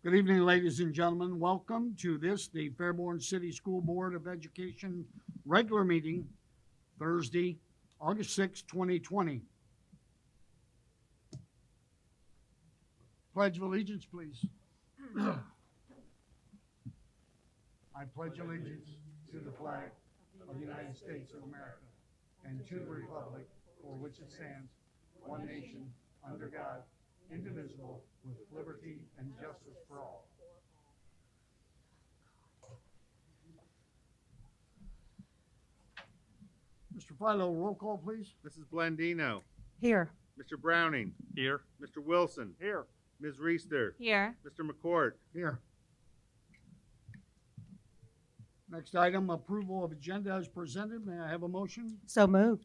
Good evening, ladies and gentlemen. Welcome to the Fairborn City School Board of Education regular meeting, Thursday, August 6, 2020. Pledge of allegiance, please. I pledge allegiance to the flag of the United States of America and to the republic for which it stands, one nation, under God, indivisible, with liberty and justice for all. Mr. Philo, roll call, please. Mrs. Blandino. Here. Mr. Browning. Here. Mr. Wilson. Here. Ms. Reister. Here. Mr. McCourt. Here. Next item, approval of agenda as presented. May I have a motion? So moved.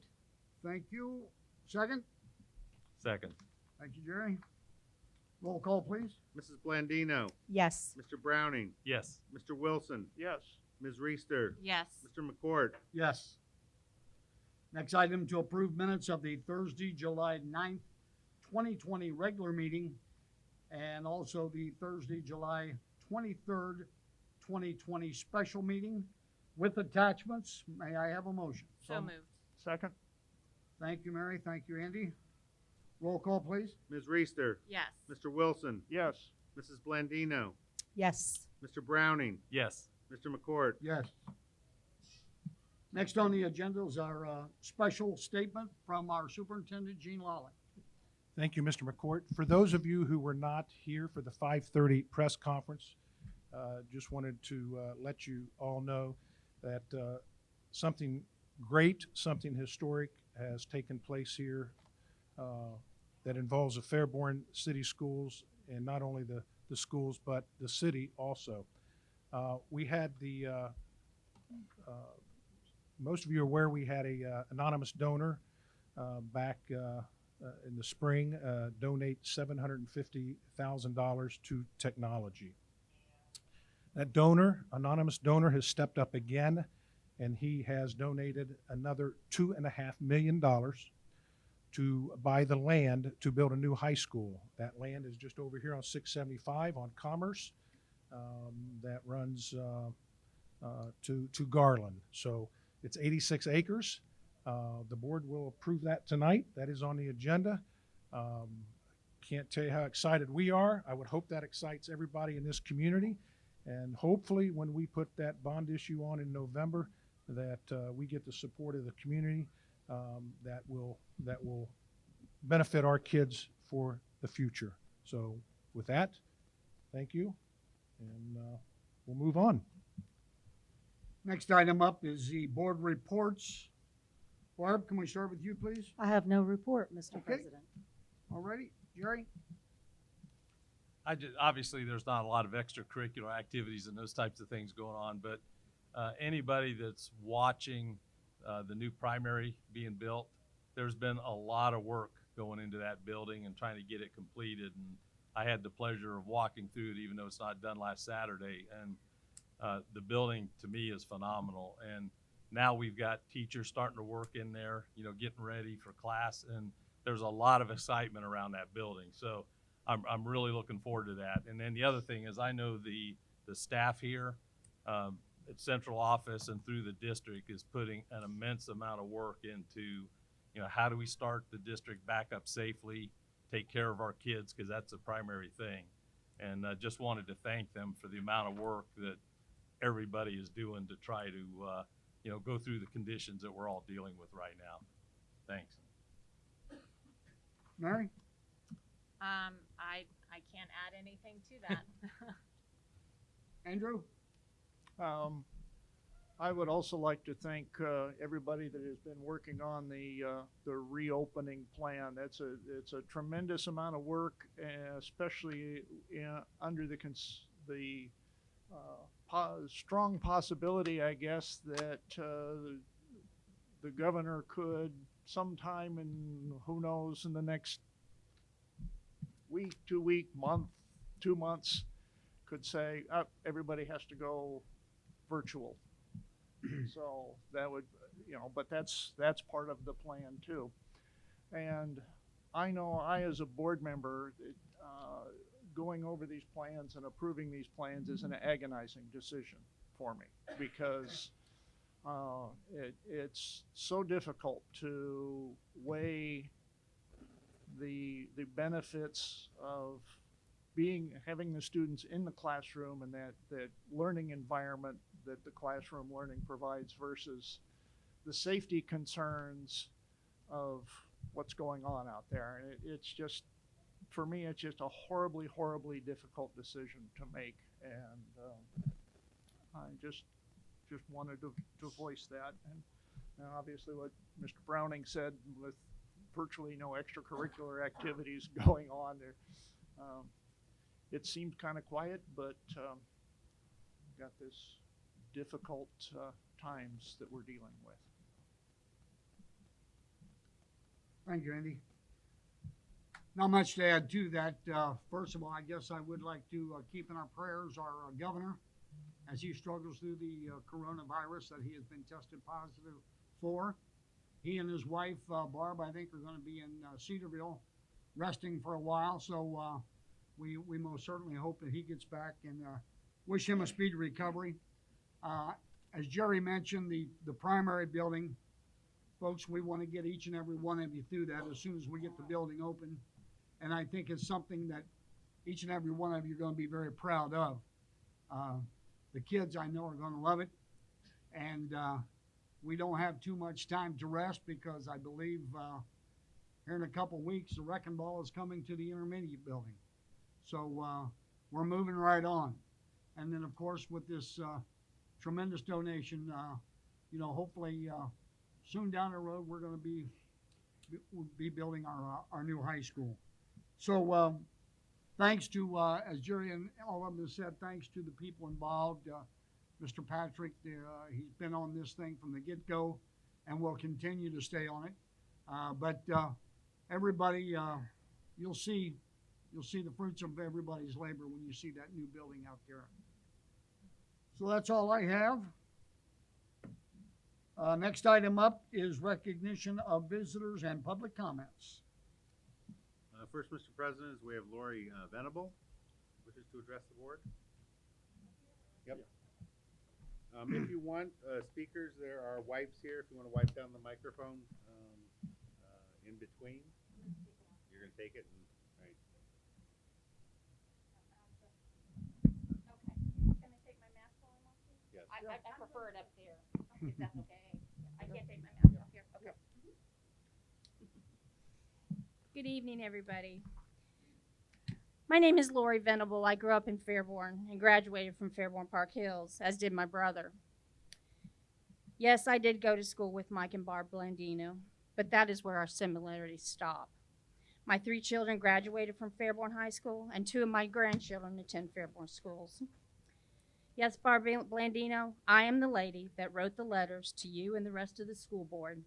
Thank you. Second? Second. Thank you, Jerry. Roll call, please. Mrs. Blandino. Yes. Mr. Browning. Yes. Mr. Wilson. Yes. Ms. Reister. Yes. Mr. McCourt. Yes. Next item, to approve minutes of the Thursday, July 9th, 2020 regular meeting, and also the Thursday, July 23rd, 2020 special meeting with attachments. May I have a motion? So moved. Second. Thank you, Mary. Thank you, Andy. Roll call, please. Ms. Reister. Yes. Mr. Wilson. Yes. Mrs. Blandino. Yes. Mr. Browning. Yes. Mr. McCourt. Yes. Next on the agenda is our special statement from our superintendent, Gene Lawley. Thank you, Mr. McCourt. For those of you who were not here for the 5:30 press conference, just wanted to let you all know that something great, something historic has taken place here that involves the Fairborn City Schools, and not only the schools, but the city also. We had most of you are aware we had a anonymous donor back in the spring donate $750,000 to technology. That donor, anonymous donor, has stepped up again, and he has donated another $2.5 million to buy the land to build a new high school. That land is just over here on 675 on Commerce. That runs to Garland. So it's 86 acres. The board will approve that tonight. That is on the agenda. Can't tell you how excited we are. I would hope that excites everybody in this community. And hopefully when we put that bond issue on in November, that we get the support of the community that will benefit our kids for the future. So with that, thank you, and we'll move on. Next item up is the board reports. Barb, can we start with you, please? I have no report, Mr. President. All righty. Jerry? Obviously, there's not a lot of extracurricular activities and those types of things going on, but anybody that's watching the new primary being built, there's been a lot of work going into that building and trying to get it completed. And I had the pleasure of walking through it, even though it's not done last Saturday. And the building to me is phenomenal. And now we've got teachers starting to work in there, getting ready for class. And there's a lot of excitement around that building. So I'm really looking forward to that. And then the other thing is I know the staff here at central office and through the district is putting an immense amount of work into, how do we start the district back up safely, take care of our kids, because that's the primary thing. And I just wanted to thank them for the amount of work that everybody is doing to try to, go through the conditions that we're all dealing with right now. Thanks. Mary? I can't add anything to that. Andrew? I would also like to thank everybody that has been working on the reopening plan. It's a tremendous amount of work, especially under the strong possibility, I guess, that the governor could sometime in, who knows, in the next week, 2 months, could say, everybody has to go virtual. So that would, but that's part of the plan too. And I know I, as a board member, going over these plans and approving these plans is an agonizing decision for me, because it's so difficult to weigh the benefits of having the students in the classroom and that learning environment that the classroom learning provides versus the safety concerns of what's going on out there. And it's just, for me, it's just a horribly, horribly difficult decision to make. And I just wanted to voice that. And obviously what Mr. Browning said, with virtually no extracurricular activities going on there, it seemed kind of quiet, but got this difficult times that we're dealing with. Thank you, Andy. Not much to add to that. First of all, I guess I would like to keep in our prayers our governor as he struggles through the coronavirus that he has been tested positive for. He and his wife, Barb, I think, are going to be in Cedarville resting for a while. So we most certainly hope that he gets back, and wish him a speedy recovery. As Jerry mentioned, the primary building, folks, we want to get each and every one of you through that as soon as we get the building open. And I think it's something that each and every one of you are going to be very proud of. The kids, I know, are going to love it. And we don't have too much time to rest, because I believe here in a couple weeks, the wrecking ball is coming to the intermediate building. So we're moving right on. And then, of course, with this tremendous donation, hopefully soon down the road, we're going to be building our new high school. So thanks to, as Jerry and all of them have said, thanks to the people involved. Mr. Patrick, he's been on this thing from the get-go and will continue to stay on it. But everybody, you'll see the fruits of everybody's labor when you see that new building out there. So that's all I have. Next item up is recognition of visitors and public comments. First, Mr. President, is we have Laurie Venable, wishes to address the board. Yep. If you want speakers, there are wipes here. If you want to wipe down the microphone in between, you're going to take it. Right. Okay. Can I take my mask while I'm up here? Yes. I prefer it up there, if that's okay. I can't take my mask off here. Okay. Good evening, everybody. My name is Laurie Venable. I grew up in Fairborn and graduated from Fairborn Park Hills, as did my brother. Yes, I did go to school with Mike and Barb Blandino, but that is where our similarities stop. My 3 children graduated from Fairborn High School, and 2 of my grandchildren attend Fairborn schools. Yes, Barb Blandino, I am the lady that wrote the letters to you and the rest of the school board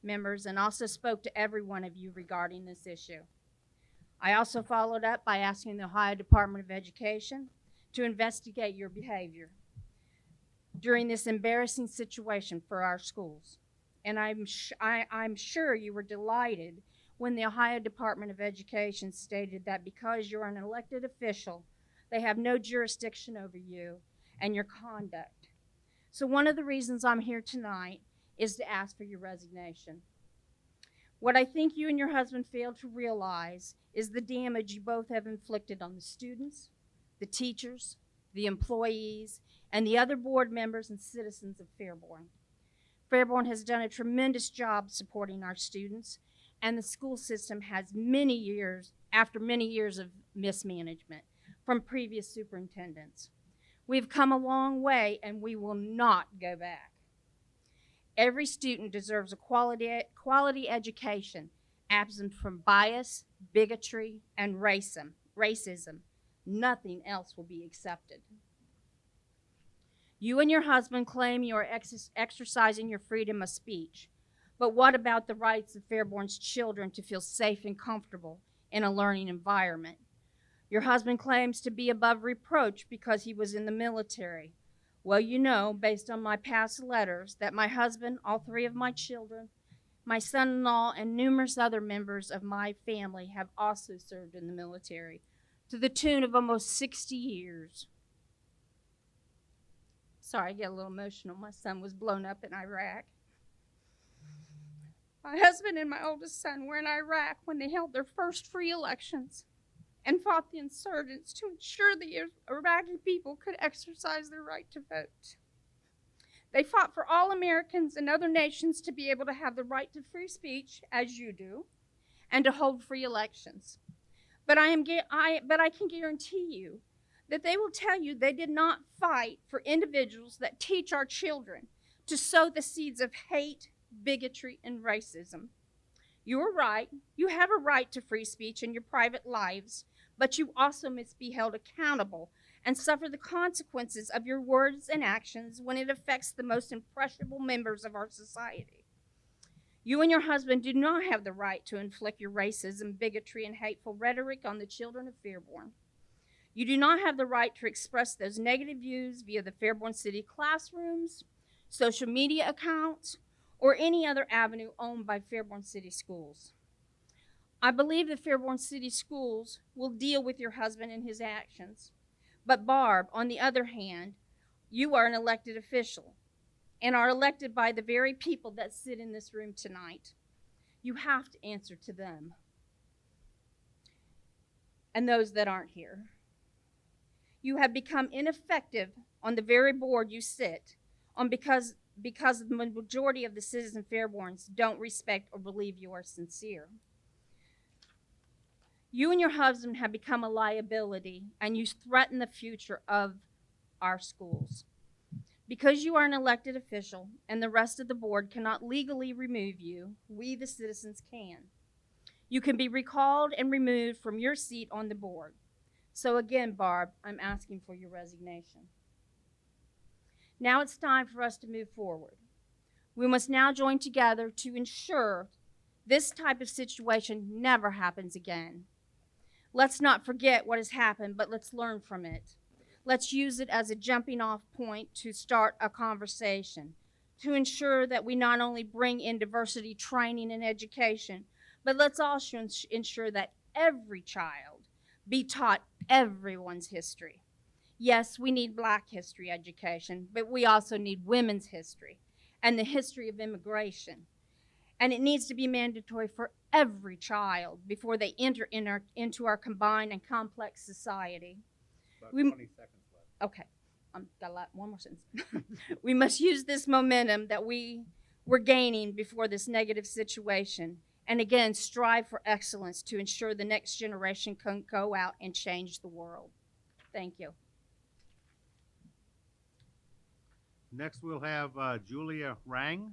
members, and also spoke to every one of you regarding this issue. I also followed up by asking the Ohio Department of Education to investigate your behavior during this embarrassing situation for our schools. And I'm sure you were delighted when the Ohio Department of Education stated that because you're an elected official, they have no jurisdiction over you and your conduct. So one of the reasons I'm here tonight is to ask for your resignation. What I think you and your husband failed to realize is the damage you both have inflicted on the students, the teachers, the employees, and the other board members and citizens of Fairborn. Fairborn has done a tremendous job supporting our students, and the school system has after many years of mismanagement from previous superintendents. We've come a long way, and we will not go back. Every student deserves a quality education, absent from bias, bigotry, and racism. Nothing else will be accepted. You and your husband claim you are exercising your freedom of speech, but what about the rights of Fairborn's children to feel safe and comfortable in a learning environment? Your husband claims to be above reproach because he was in the military. Well, you know, based on my past letters, that my husband, all 3 of my children, my son-in-law, and numerous other members of my family have also served in the military. to the tune of almost 60 years. Sorry, I get a little emotional. My son was blown up in Iraq. My husband and my oldest son were in Iraq when they held their first free elections and fought the insurgents to ensure the Iraqi people could exercise their right to vote. They fought for all Americans and other nations to be able to have the right to free speech, as you do, and to hold free elections. But I can guarantee you that they will tell you they did not fight for individuals that teach our children to sow the seeds of hate, bigotry, and racism. You are right. You have a right to free speech in your private lives, but you also must be held accountable and suffer the consequences of your words and actions when it affects the most impressionable members of our society. You and your husband do not have the right to inflict your racism, bigotry, and hateful rhetoric on the children of Fairborn. You do not have the right to express those negative views via the Fairborn City classrooms, social media accounts, or any other avenue owned by Fairborn City Schools. I believe the Fairborn City Schools will deal with your husband and his actions. But Barb, on the other hand, you are an elected official and are elected by the very people that sit in this room tonight. You have to answer to them and those that aren't here. You have become ineffective on the very board you sit on because the majority of the citizens of Fairborn don't respect or believe you are sincere. You and your husband have become a liability, and you threaten the future of our schools. Because you are an elected official and the rest of the board cannot legally remove you, we, the citizens, can. You can be recalled and removed from your seat on the board. So again, Barb, I'm asking for your resignation. Now it's time for us to move forward. We must now join together to ensure this type of situation never happens again. Let's not forget what has happened, but let's learn from it. Let's use it as a jumping off point to start a conversation, to ensure that we not only bring in diversity training and education, but let's also ensure that every child be taught everyone's history. Yes, we need Black history education, but we also need women's history and the history of immigration. And it needs to be mandatory for every child before they enter into our combined and complex society. About 20 seconds left. Okay, got one more sentence. We must use this momentum that we were gaining before this negative situation, and again, strive for excellence to ensure the next generation can go out and change the world. Thank you. Next, we'll have Julia Rang.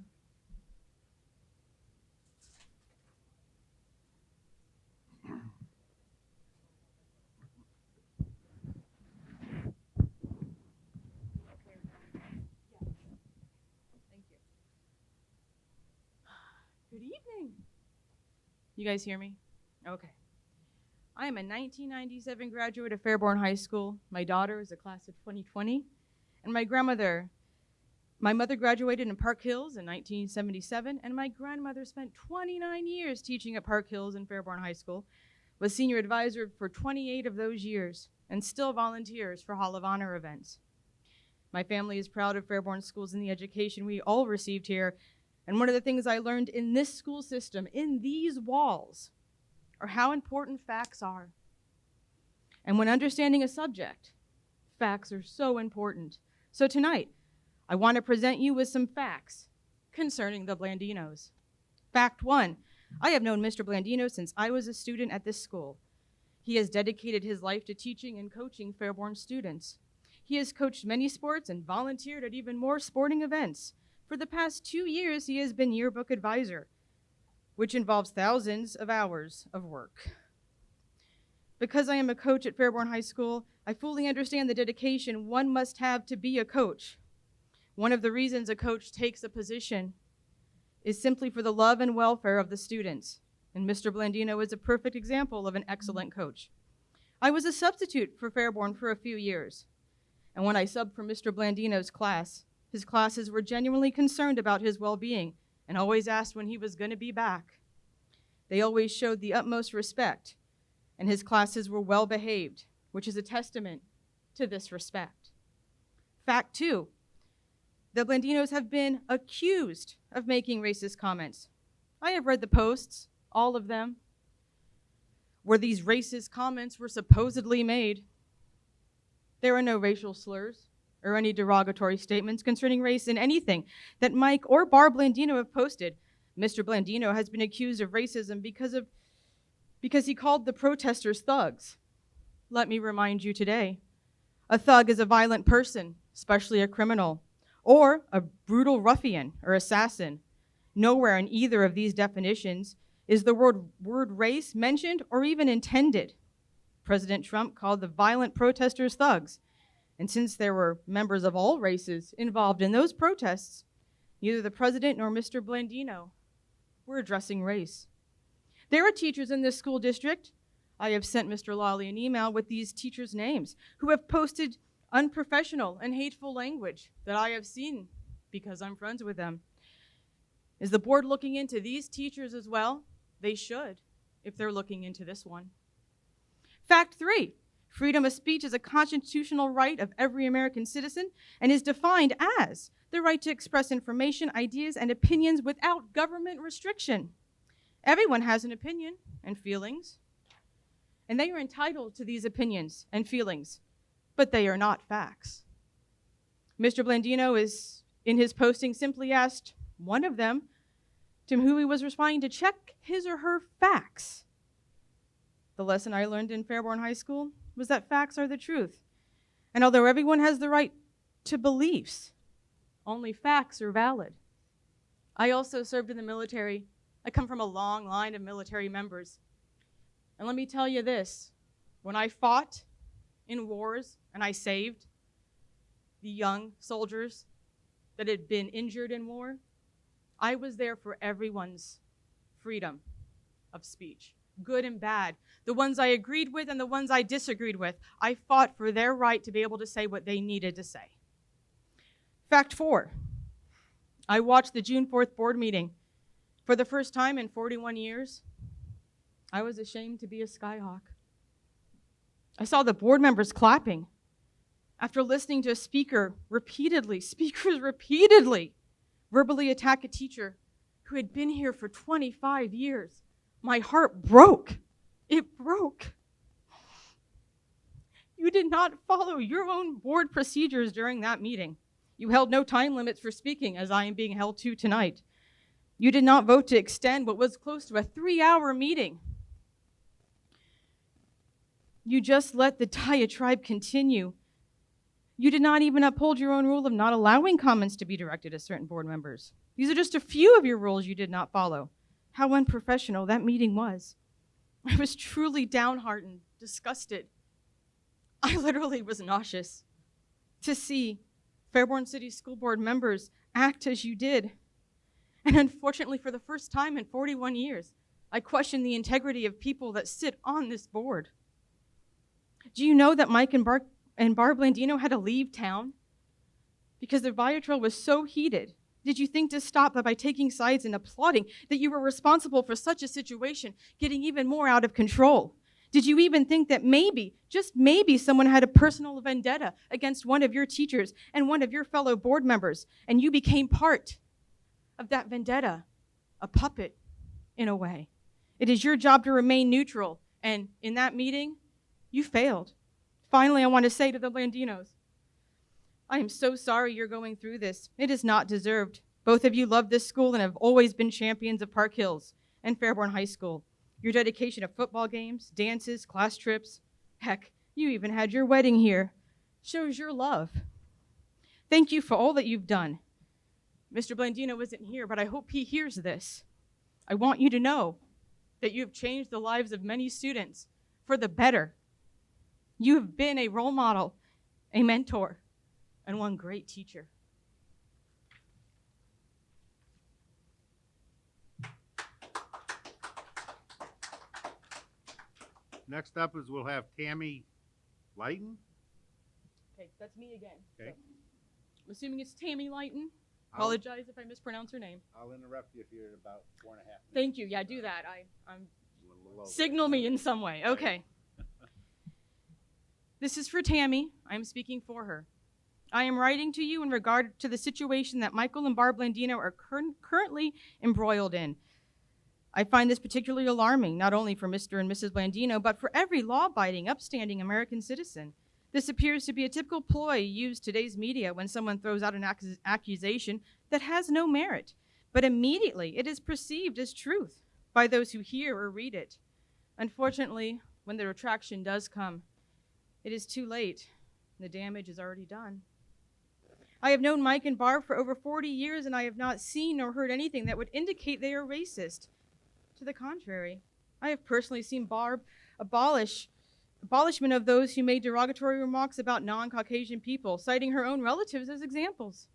Good evening. You guys hear me? Okay. I am a 1997 graduate of Fairborn High School. My daughter is a class of 2020. And my mother graduated in Park Hills in 1977, and my grandmother spent 29 years teaching at Park Hills and Fairborn High School, was senior advisor for 28 of those years, and still volunteers for Hall of Honor events. My family is proud of Fairborn schools and the education we all received here. And one of the things I learned in this school system, in these walls, are how important facts are. And when understanding a subject, facts are so important. So tonight, I want to present you with some facts concerning the Blandinos. Fact 1, I have known Mr. Blandino since I was a student at this school. He has dedicated his life to teaching and coaching Fairborn students. He has coached many sports and volunteered at even more sporting events. For the past 2 years, he has been yearbook advisor, which involves thousands of hours of work. Because I am a coach at Fairborn High School, I fully understand the dedication one must have to be a coach. One of the reasons a coach takes a position is simply for the love and welfare of the students, and Mr. Blandino is a perfect example of an excellent coach. I was a substitute for Fairborn for a few years, and when I subbed for Mr. Blandino's class, his classes were genuinely concerned about his well-being and always asked when he was going to be back. They always showed the utmost respect, and his classes were well behaved, which is a testament to this respect. Fact 2, the Blandinos have been accused of making racist comments. I have read the posts, all of them, where these racist comments were supposedly made. There are no racial slurs or any derogatory statements concerning race in anything that Mike or Barb Blandino have posted. Mr. Blandino has been accused of racism because he called the protesters thugs. Let me remind you today, a thug is a violent person, especially a criminal, or a brutal ruffian or assassin. Nowhere in either of these definitions is the word race mentioned or even intended. President Trump called the violent protesters thugs. And since there were members of all races involved in those protests, neither the president nor Mr. Blandino were addressing race. There are teachers in this school district, I have sent Mr. Lawley an email with these teachers' names, who have posted unprofessional and hateful language that I have seen because I'm friends with them. Is the board looking into these teachers as well? They should, if they're looking into this one. Fact 3, freedom of speech is a constitutional right of every American citizen and is defined as the right to express information, ideas, and opinions without government restriction. Everyone has an opinion and feelings, and they are entitled to these opinions and feelings, but they are not facts. Mr. Blandino is, in his posting, simply asked one of them to who he was responding to check his or her facts. The lesson I learned in Fairborn High School was that facts are the truth. And although everyone has the right to beliefs, only facts are valid. I also served in the military. I come from a long line of military members. And let me tell you this, when I fought in wars and I saved the young soldiers that had been injured in war, I was there for everyone's freedom of speech, good and bad, the ones I agreed with and the ones I disagreed with. I fought for their right to be able to say what they needed to say. Fact 4, I watched the June 4th board meeting. For the first time in 41 years, I was ashamed to be a Skyhawk. I saw the board members clapping after listening to speakers repeatedly verbally attack a teacher who had been here for 25 years. My heart broke. It broke. You did not follow your own board procedures during that meeting. You held no time limits for speaking, as I am being held to tonight. You did not vote to extend what was close to a 3-hour meeting. You just let the diatribe continue. You did not even uphold your own rule of not allowing comments to be directed at certain board members. These are just a few of your rules you did not follow. How unprofessional that meeting was. I was truly downhearted, disgusted. I literally was nauseous to see Fairborn City School Board members act as you did. And unfortunately, for the first time in 41 years, I question the integrity of people that sit on this board. Do you know that Mike and Barb Blandino had to leave town because their vitriol was so heated? Did you think to stop by taking sides and applauding that you were responsible for such a situation getting even more out of control? Did you even think that maybe, just maybe, someone had a personal vendetta against one of your teachers and one of your fellow board members, and you became part of that vendetta, a puppet in a way? It is your job to remain neutral, and in that meeting, you failed. Finally, I want to say to the Blandinos, I am so sorry you're going through this. It is not deserved. Both of you love this school and have always been champions of Park Hills and Fairborn High School. Your dedication to football games, dances, class trips, heck, you even had your wedding here, shows your love. Thank you for all that you've done. Mr. Blandino isn't here, but I hope he hears this. I want you to know that you have changed the lives of many students for the better. You have been a role model, a mentor, and one great teacher. Next up is we'll have Tammy Leighton. Okay, that's me again. Okay. So, I'm assuming it's Tammy Leighton. Apologize if I mispronounce her name. I'll interrupt you if you're at about 4.5 minutes. Thank you. Yeah, do that. I'm A little logo. Signal me in some way. Okay. This is for Tammy. I'm speaking for her. I am writing to you in regard to the situation that Michael and Barb Blandino are currently embroiled in. I find this particularly alarming, not only for Mr. and Mrs. Blandino, but for every law-abiding, upstanding American citizen. This appears to be a typical ploy used today's media when someone throws out an accusation that has no merit, but immediately it is perceived as truth by those who hear or read it. Unfortunately, when the retraction does come, it is too late. The damage is already done. I have known Mike and Barb for over 40 years, and I have not seen nor heard anything that would indicate they are racist. To the contrary, I have personally seen Barb abolishment of those who made derogatory remarks about non-Caucasian people, citing her own relatives as examples.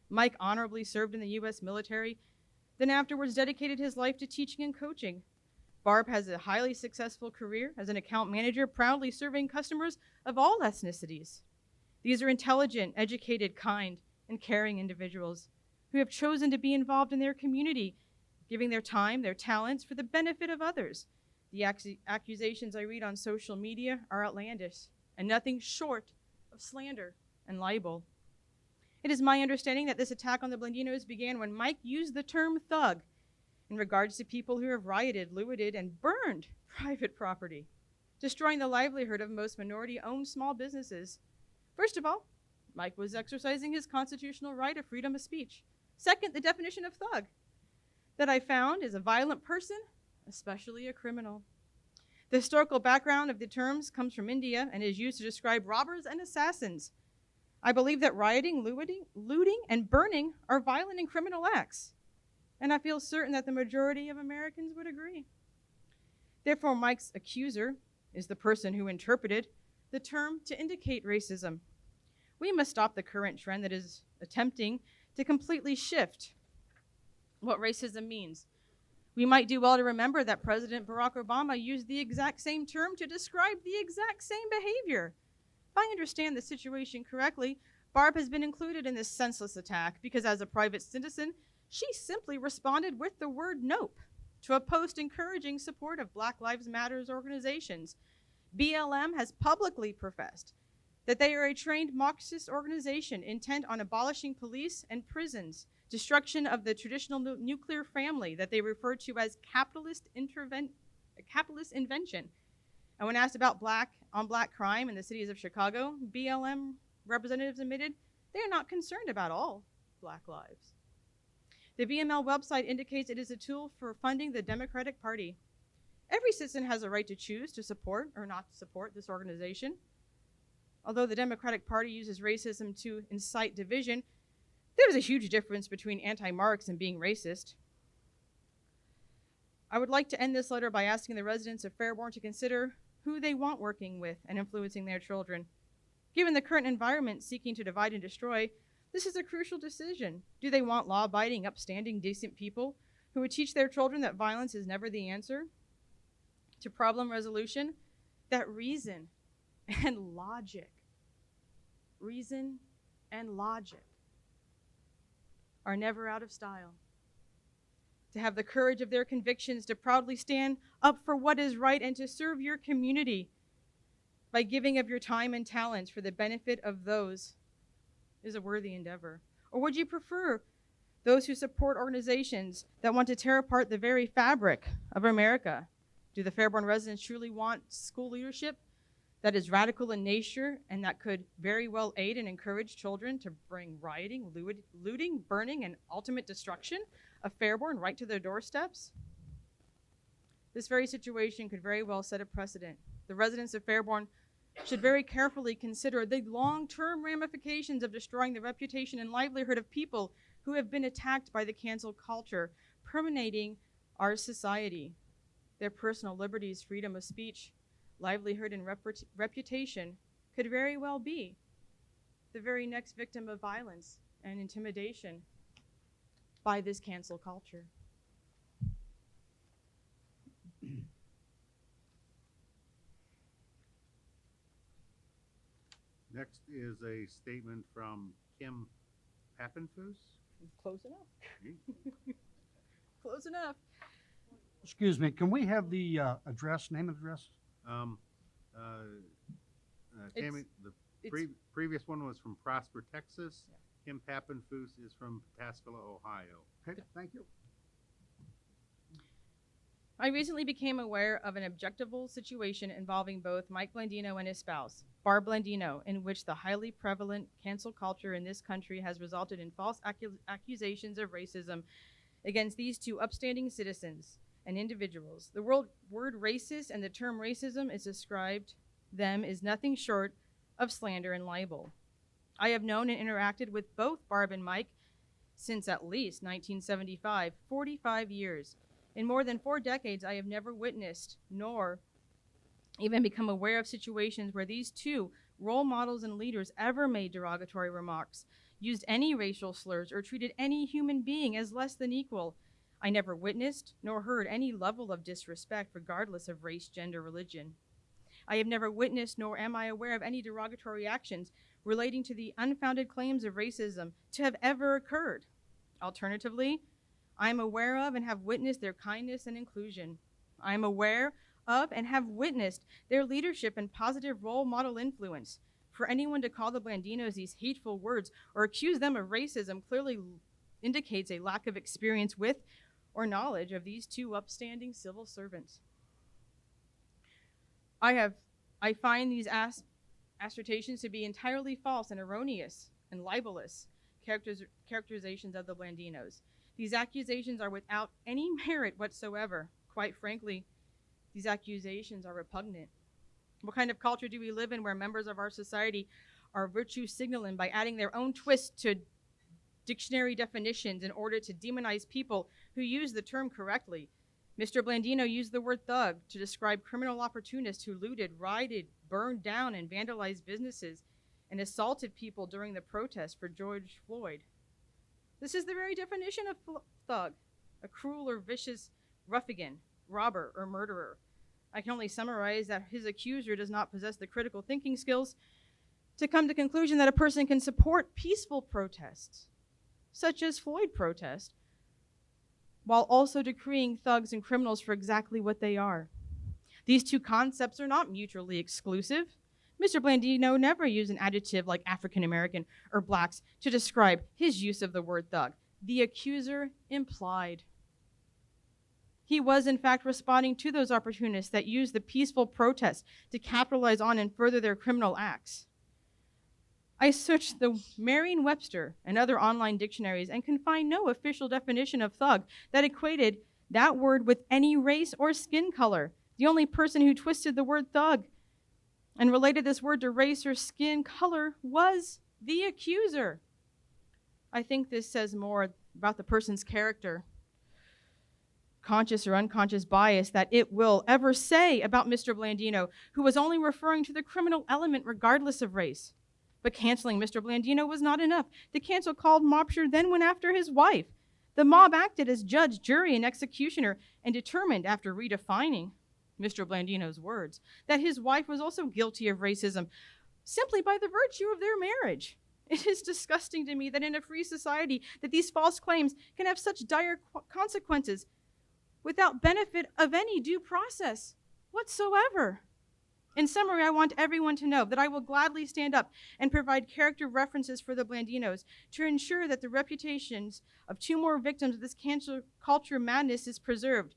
Mike honorably served in the U.S. military, then afterwards dedicated his life to teaching and coaching. Barb has a highly successful career as an account manager, proudly serving customers of all ethnicities. These are intelligent, educated, kind, and caring individuals who have chosen to be involved in their community, giving their time, their talents for the benefit of others. The accusations I read on social media are outlandish and nothing short of slander and libel. It is my understanding that this attack on the Blandinos began when Mike used the term thug in regards to people who have rioted, looted, and burned private property, destroying the livelihood of most minority-owned small businesses. First of all, Mike was exercising his constitutional right of freedom of speech. Second, the definition of thug that I found is a violent person, especially a criminal. The historical background of the terms comes from India and is used to describe robbers and assassins. I believe that rioting, looting, and burning are violent and criminal acts, and I feel certain that the majority of Americans would agree. Therefore, Mike's accuser is the person who interpreted the term to indicate racism. We must stop the current trend that is attempting to completely shift what racism means. We might do well to remember that President Barack Obama used the exact same term to describe the exact same behavior. If I understand the situation correctly, Barb has been included in this senseless attack because as a private citizen, she simply responded with the word nope to a post encouraging support of Black Lives Matter organizations. BLM has publicly professed that they are a trained Marxist organization intent on abolishing police and prisons, destruction of the traditional nuclear family that they refer to as capitalist invention. And when asked about black crime in the cities of Chicago, BLM representatives admitted they are not concerned about all Black lives. The BML website indicates it is a tool for funding the Democratic Party. Every citizen has a right to choose to support or not support this organization. Although the Democratic Party uses racism to incite division, there is a huge difference between anti-Marx and being racist. I would like to end this letter by asking the residents of Fairborn to consider who they want working with and influencing their children. Given the current environment seeking to divide and destroy, this is a crucial decision. Do they want law-abiding, upstanding, decent people who would teach their children that violence is never the answer to problem resolution, that reason and logic are never out of style, to have the courage of their convictions to proudly stand up for what is right and to serve your community by giving of your time and talents for the benefit of those is a worthy endeavor? Or would you prefer those who support organizations that want to tear apart the very fabric of America? Do the Fairborn residents truly want school leadership that is radical in nature and that could very well aid and encourage children to bring rioting, looting, burning, and ultimate destruction of Fairborn right to their doorsteps? This very situation could very well set a precedent. The residents of Fairborn should very carefully consider the long-term ramifications of destroying the reputation and livelihood of people who have been attacked by the cancel culture permeating our society. Their personal liberties, freedom of speech, livelihood, and reputation could very well be the very next victim of violence and intimidation by this cancel culture. Next is a statement from Kim Papenfuse. Close enough. Close enough. Excuse me, can we have the address, name and address? Tammy, the previous one was from Prosper, Texas. Kim Papenfuse is from Pataskala, Ohio. Okay, thank you. I recently became aware of an objectable situation involving both Mike Blandino and his spouse, Barb Blandino, in which the highly prevalent cancel culture in this country has resulted in false accusations of racism against these two upstanding citizens and individuals. The word racist and the term racism is described them is nothing short of slander and libel. I have known and interacted with both Barb and Mike since at least 1975, 45 years. In more than 4 decades, I have never witnessed nor even become aware of situations where these two role models and leaders ever made derogatory remarks, used any racial slurs, or treated any human being as less than equal. I never witnessed nor heard any level of disrespect regardless of race, gender, religion. I have never witnessed nor am I aware of any derogatory actions relating to the unfounded claims of racism to have ever occurred. Alternatively, I am aware of and have witnessed their kindness and inclusion. I am aware of and have witnessed their leadership and positive role model influence. For anyone to call the Blandinos these hateful words or accuse them of racism clearly indicates a lack of experience with or knowledge of these two upstanding civil servants. I find these assertions to be entirely false and erroneous and libelous characterizations of the Blandinos. These accusations are without any merit whatsoever. Quite frankly, these accusations are repugnant. What kind of culture do we live in where members of our society are virtue signaling by adding their own twist to dictionary definitions in order to demonize people who use the term correctly? Mr. Blandino used the word thug to describe criminal opportunists who looted, rioted, burned down, and vandalized businesses and assaulted people during the protest for George Floyd. This is the very definition of thug, a cruel or vicious ruffian, robber, or murderer. I can only summarize that his accuser does not possess the critical thinking skills to come to the conclusion that a person can support peaceful protests, such as Floyd protest, while also decreeing thugs and criminals for exactly what they are. These two concepts are not mutually exclusive. Mr. Blandino never used an adjective like African American or blacks to describe his use of the word thug. The accuser implied. He was, in fact, responding to those opportunists that used the peaceful protest to capitalize on and further their criminal acts. I searched the Merriam-Webster and other online dictionaries and can find no official definition of thug that equated that word with any race or skin color. The only person who twisted the word thug and related this word to race or skin color was the accuser. I think this says more about the person's character, conscious or unconscious bias, that it will ever say about Mr. Blandino, who was only referring to the criminal element regardless of race. But canceling Mr. Blandino was not enough. The cancel called mobster then went after his wife. The mob acted as judge, jury, and executioner and determined, after redefining Mr. Blandino's words, that his wife was also guilty of racism simply by the virtue of their marriage. It is disgusting to me that in a free society that these false claims can have such dire consequences without benefit of any due process whatsoever. In summary, I want everyone to know that I will gladly stand up and provide character references for the Blandinos to ensure that the reputations of 2 more victims of this cancel culture madness is preserved.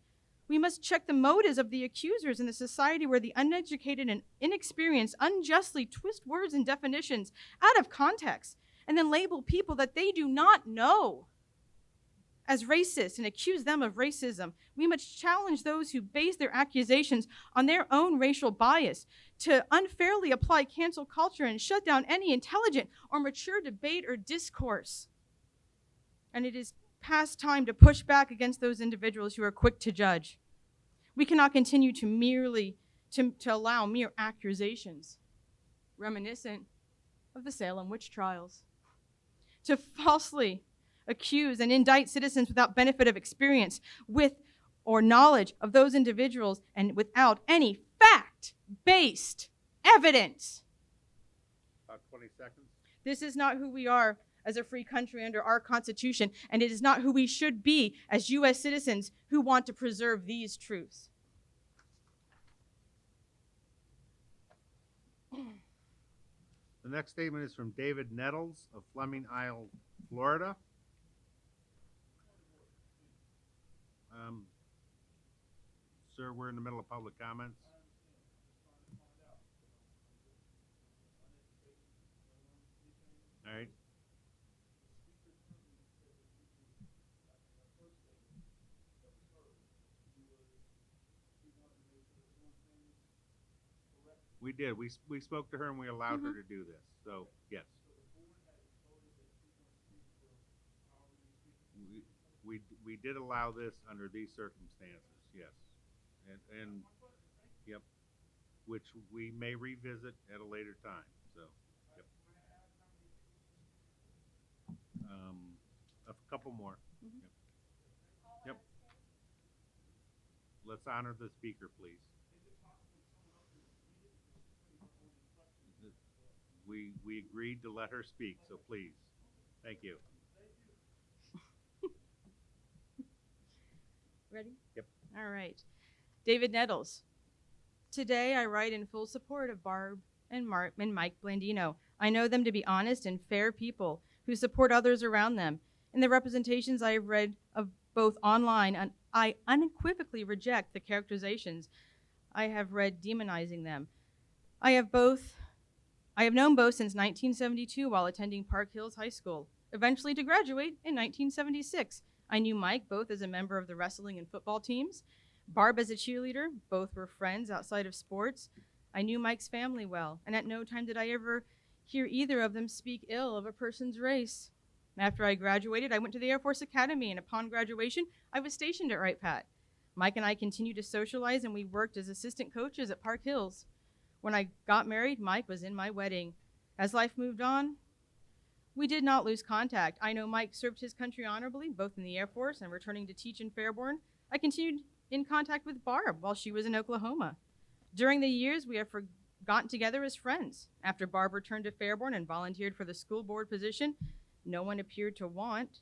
We must check the motives of the accusers in a society where the uneducated and inexperienced unjustly twist words and definitions out of context and then label people that they do not know as racist and accuse them of racism. We must challenge those who base their accusations on their own racial bias to unfairly apply cancel culture and shut down any intelligent or mature debate or discourse. And it is past time to push back against those individuals who are quick to judge. We cannot continue to allow mere accusations, reminiscent of the Salem witch trials, to falsely accuse and indict citizens without benefit of experience, with or knowledge of those individuals, and without any fact-based evidence. About 20 seconds. This is not who we are as a free country under our Constitution, and it is not who we should be as U.S. citizens who want to preserve these truths. The next statement is from David Nettles of Fleming Isle, Florida. Sir, we're in the middle of public comments. All right. We did. We spoke to her and we allowed her to do this. So, yes. We did allow this under these circumstances, yes. And yep, which we may revisit at a later time, so, yep. A couple more. Yep. Let's honor the speaker, please. We agreed to let her speak, so please. Thank you. Ready? Yep. All right. David Nettles. Today I write in full support of Barb and Mike Blandino. I know them to be honest and fair people who support others around them. In the representations I have read of both online, and I unequivocally reject the characterizations I have read demonizing them. I have known both since 1972 while attending Park Hills High School, eventually to graduate in 1976. I knew Mike both as a member of the wrestling and football teams, Barb as a cheerleader. Both were friends outside of sports. I knew Mike's family well, and at no time did I ever hear either of them speak ill of a person's race. After I graduated, I went to the Air Force Academy, and upon graduation, I was stationed at Wright Pat. Mike and I continued to socialize, and we worked as assistant coaches at Park Hills. When I got married, Mike was in my wedding. As life moved on, we did not lose contact. I know Mike served his country honorably, both in the Air Force and returning to teach in Fairborn. I continued in contact with Barb while she was in Oklahoma. During the years, we have gotten together as friends. After Barb returned to Fairborn and volunteered for the school board position no one appeared to want,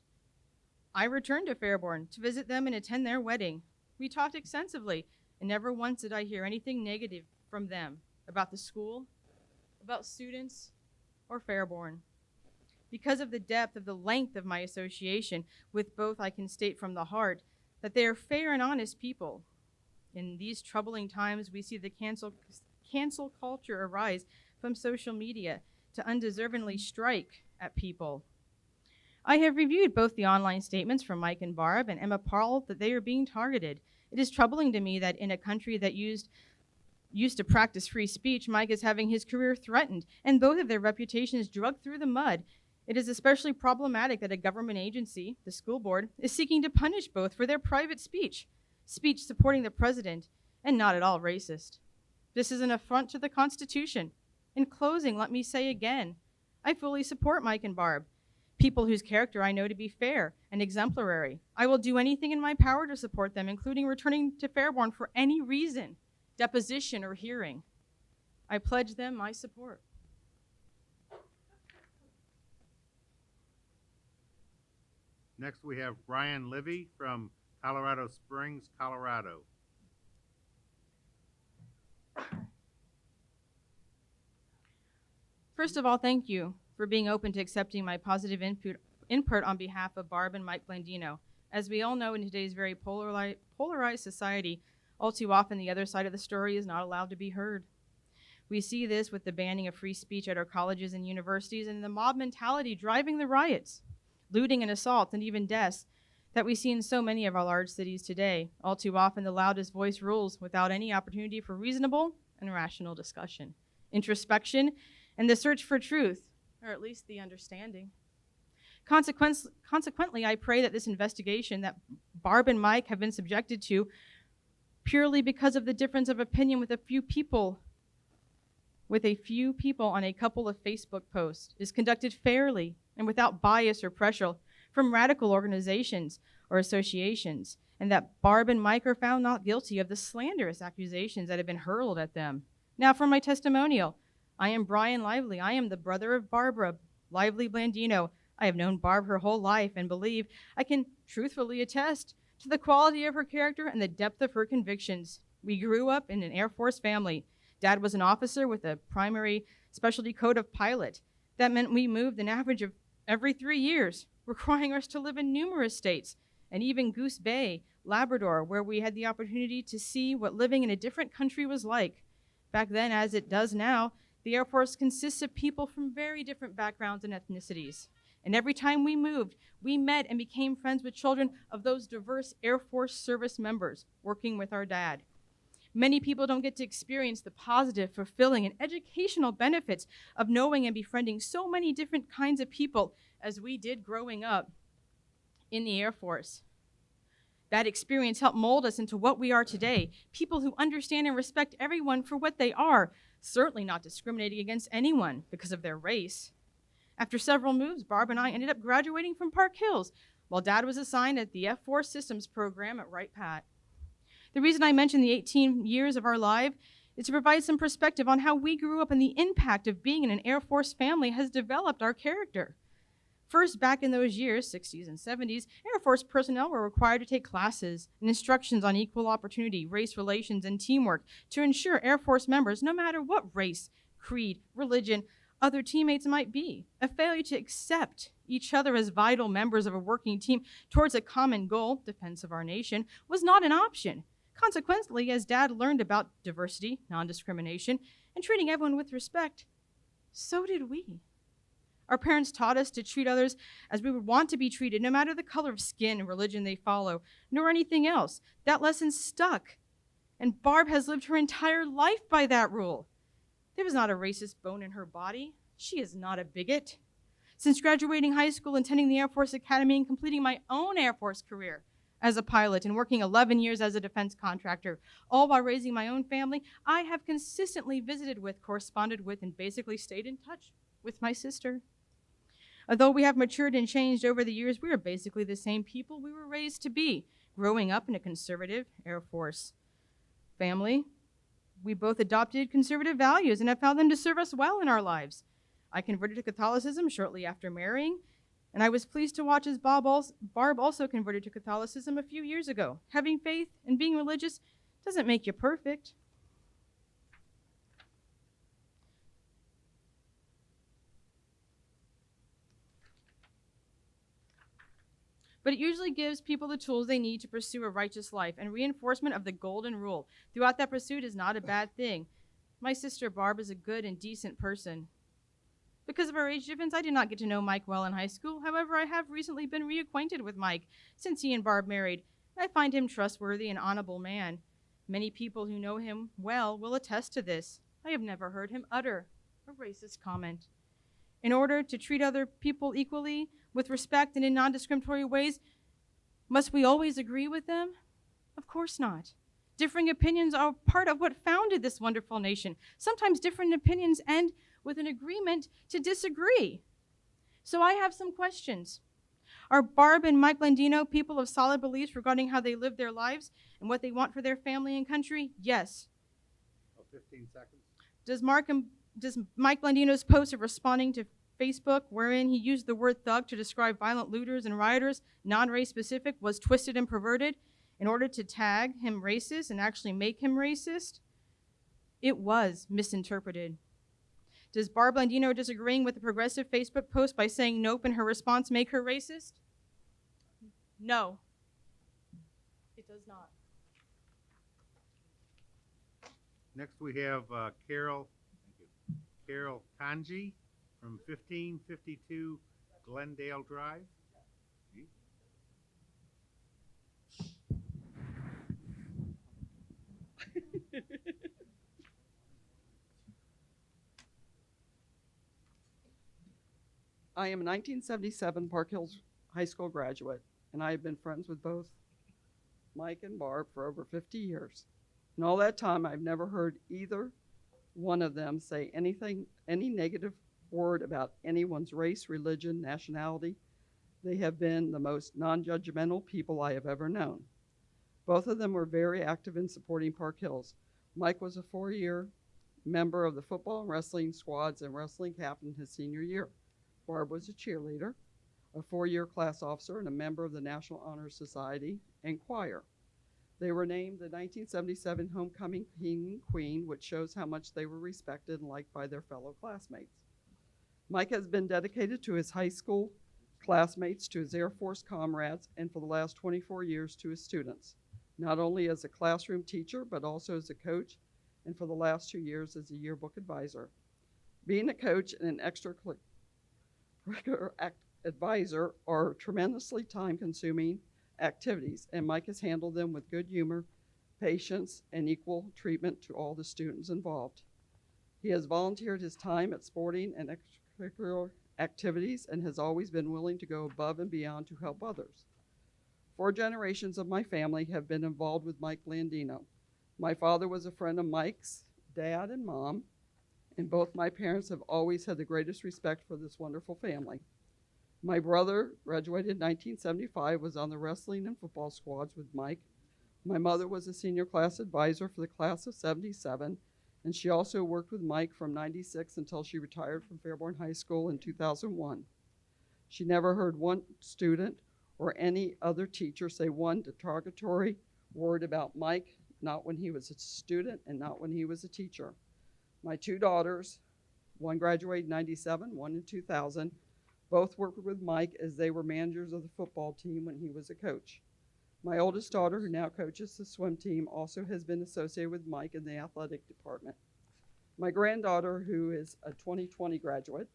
I returned to Fairborn to visit them and attend their wedding. We talked extensively, and never once did I hear anything negative from them about the school, about students, or Fairborn. Because of the depth of the length of my association with both, I can state from the heart that they are fair and honest people. In these troubling times, we see the cancel culture arise from social media to undeservingly strike at people. I have reviewed both the online statements from Mike and Barb and am appalled that they are being targeted. It is troubling to me that in a country that used to practice free speech, Mike is having his career threatened, and both of their reputations dragged through the mud. It is especially problematic that a government agency, the school board, is seeking to punish both for their private speech supporting the president, and not at all racist. This is an affront to the Constitution. In closing, let me say again, I fully support Mike and Barb, people whose character I know to be fair and exemplary. I will do anything in my power to support them, including returning to Fairborn for any reason, deposition, or hearing. I pledge them my support. Next, we have Brian Levy from Colorado Springs, Colorado. First of all, thank you for being open to accepting my positive input on behalf of Barb and Mike Blandino. As we all know, in today's very polarized society, all too often the other side of the story is not allowed to be heard. We see this with the banning of free speech at our colleges and universities and the mob mentality driving the riots, looting and assault, and even deaths that we see in so many of our large cities today. All too often, the loudest voice rules without any opportunity for reasonable and rational discussion, introspection, and the search for truth, or at least the understanding. Consequently, I pray that this investigation that Barb and Mike have been subjected to purely because of the difference of opinion with a few people on a couple of Facebook posts is conducted fairly and without bias or pressure from radical organizations or associations, and that Barb and Mike are found not guilty of the slanderous accusations that have been hurled at them. Now for my testimonial. I am Brian Lively. I am the brother of Barbara Lively Blandino. I have known Barb her whole life and believe I can truthfully attest to the quality of her character and the depth of her convictions. We grew up in an Air Force family. Dad was an officer with a primary specialty code of pilot. That meant we moved an average of every 3 years, requiring us to live in numerous states, and even Goose Bay, Labrador, where we had the opportunity to see what living in a different country was like. Back then, as it does now, the Air Force consists of people from very different backgrounds and ethnicities. And every time we moved, we met and became friends with children of those diverse Air Force service members working with our dad. Many people don't get to experience the positive, fulfilling, and educational benefits of knowing and befriending so many different kinds of people as we did growing up in the Air Force. That experience helped mold us into what we are today, people who understand and respect everyone for what they are, certainly not discriminating against anyone because of their race. After several moves, Barb and I ended up graduating from Park Hills, while Dad was assigned at the F4 Systems program at Wright-Patt. The reason I mention the 18 years of our life is to provide some perspective on how we grew up and the impact of being in an Air Force family has developed our character. First, back in those years, 60s and 70s, Air Force personnel were required to take classes and instructions on equal opportunity, race relations, and teamwork to ensure Air Force members, no matter what race, creed, religion, other teammates might be. A failure to accept each other as vital members of a working team towards a common goal, defense of our nation, was not an option. Consequently, as Dad learned about diversity, non-discrimination, and treating everyone with respect, so did we. Our parents taught us to treat others as we would want to be treated, no matter the color of skin and religion they follow, nor anything else. That lesson stuck, and Barb has lived her entire life by that rule. There is not a racist bone in her body. She is not a bigot. Since graduating high school, attending the Air Force Academy, and completing my own Air Force career as a pilot and working 11 years as a defense contractor, all while raising my own family, I have consistently visited with, corresponded with, and basically stayed in touch with my sister. Although we have matured and changed over the years, we are basically the same people we were raised to be, growing up in a conservative Air Force family. We both adopted conservative values and have found them to serve us well in our lives. I converted to Catholicism shortly after marrying, and I was pleased to watch as Barb also converted to Catholicism a few years ago. Having faith and being religious doesn't make you perfect. But it usually gives people the tools they need to pursue a righteous life, and reinforcement of the golden rule throughout that pursuit is not a bad thing. My sister Barb is a good and decent person. Because of our age difference, I did not get to know Mike well in high school. However, I have recently been reacquainted with Mike since he and Barb married. I find him trustworthy and honorable man. Many people who know him well will attest to this. I have never heard him utter a racist comment. In order to treat other people equally, with respect and in non-discriminatory ways, must we always agree with them? Of course not. Differing opinions are part of what founded this wonderful nation. Sometimes different opinions end with an agreement to disagree. So I have some questions. Are Barb and Mike Landino people of solid beliefs regarding how they live their lives and what they want for their family and country? Yes. 15 seconds. Does Mike Landino's post of responding to Facebook, wherein he used the word thug to describe violent looters and rioters, non-race specific, was twisted and perverted in order to tag him racist and actually make him racist? It was misinterpreted. Does Barb Landino disagreeing with the progressive Facebook post by saying nope in her response make her racist? No, it does not. Next we have Carol Kanji from 1552 Glendale Drive. I am a 1977 Park Hills High School graduate, and I have been friends with both Mike and Barb for over 50 years. In all that time, I've never heard either one of them say any negative word about anyone's race, religion, nationality. They have been the most non-judgmental people I have ever known. Both of them were very active in supporting Park Hills. Mike was a 4-year member of the football and wrestling squads and wrestling captain his senior year. Barb was a cheerleader, a 4-year class officer, and a member of the National Honor Society and choir. They were named the 1977 Homecoming King and Queen, which shows how much they were respected and liked by their fellow classmates. Mike has been dedicated to his high school classmates, to his Air Force comrades, and for the last 24 years to his students, not only as a classroom teacher, but also as a coach, and for the last 2 years as a yearbook advisor. Being a coach and an extracurricular advisor are tremendously time-consuming activities, and Mike has handled them with good humor, patience, and equal treatment to all the students involved. He has volunteered his time at sporting and extracurricular activities and has always been willing to go above and beyond to help others. 4 generations of my family have been involved with Mike Blandino. My father was a friend of Mike's dad and mom, and both my parents have always had the greatest respect for this wonderful family. My brother graduated in 1975, was on the wrestling and football squads with Mike. My mother was a senior class advisor for the class of 77, and she also worked with Mike from 96 until she retired from Fairborn High School in 2001. She never heard one student or any other teacher say one derogatory word about Mike, not when he was a student and not when he was a teacher. My 2 daughters, one graduated in 97, one in 2000, both worked with Mike as they were managers of the football team when he was a coach. My oldest daughter, who now coaches the swim team, also has been associated with Mike in the athletic department. My granddaughter, who is a 2020 graduate,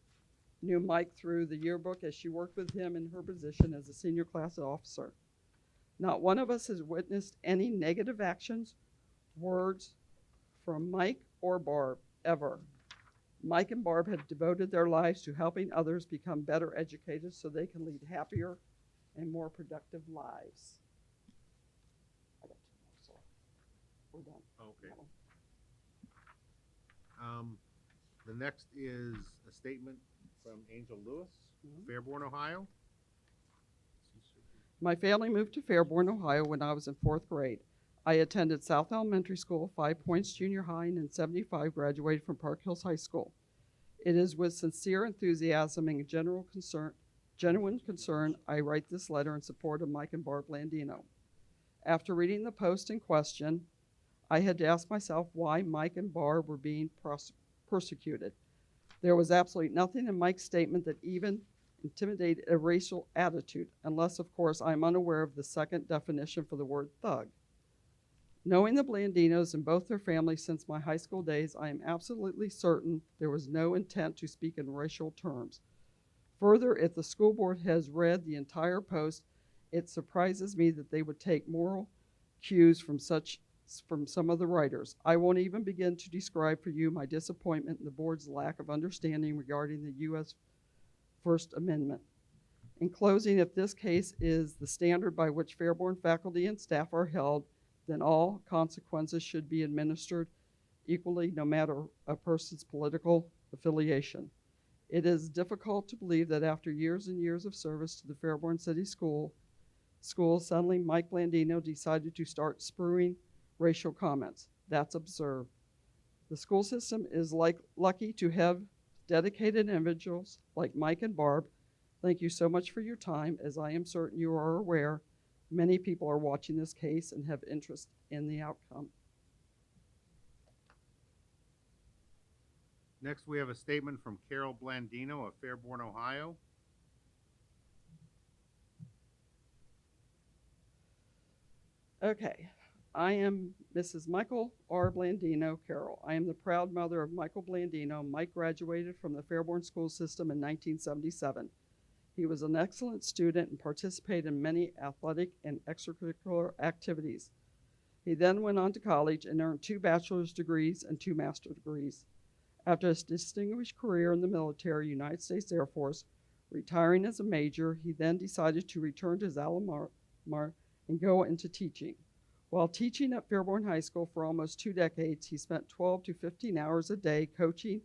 knew Mike through the yearbook as she worked with him in her position as a senior class officer. Not one of us has witnessed any negative actions, words from Mike or Barb, ever. Mike and Barb have devoted their lives to helping others become better educated so they can lead happier and more productive lives. I got 2 more, so we're done. Okay. The next is a statement from Angel Lewis, Fairborn, Ohio. My family moved to Fairborn, Ohio when I was in 4th grade. I attended South Elementary School, 5 Points Junior High, and in 75 graduated from Park Hills High School. It is with sincere enthusiasm and genuine concern I write this letter in support of Mike and Barb Blandino. After reading the post in question, I had to ask myself why Mike and Barb were being persecuted. There was absolutely nothing in Mike's statement that even intimidated a racial attitude, unless, of course, I'm unaware of the second definition for the word thug. Knowing the Blandinos and both their families since my high school days, I am absolutely certain there was no intent to speak in racial terms. Further, if the school board has read the entire post, it surprises me that they would take moral cues from some of the writers. I won't even begin to describe for you my disappointment in the board's lack of understanding regarding the U.S. First Amendment. In closing, if this case is the standard by which Fairborn faculty and staff are held, then all consequences should be administered equally, no matter a person's political affiliation. It is difficult to believe that after years and years of service to the Fairborn City School, suddenly Mike Blandino decided to start spewing racial comments. That's absurd. The school system is lucky to have dedicated individuals like Mike and Barb. Thank you so much for your time. As I am certain you are aware, many people are watching this case and have interest in the outcome. Next, we have a statement from Carol Blandino of Fairborn, Ohio. Okay, I am Mrs. Michael R. Blandino Carroll. I am the proud mother of Michael Blandino. Mike graduated from the Fairborn school system in 1977. He was an excellent student and participated in many athletic and extracurricular activities. He then went on to college and earned 2 bachelor's degrees and 2 master's degrees. After his distinguished career in the military, United States Air Force, retiring as a major, he then decided to return to his alma mater and go into teaching. While teaching at Fairborn High School for almost 2 decades, he spent 12 to 15 hours a day coaching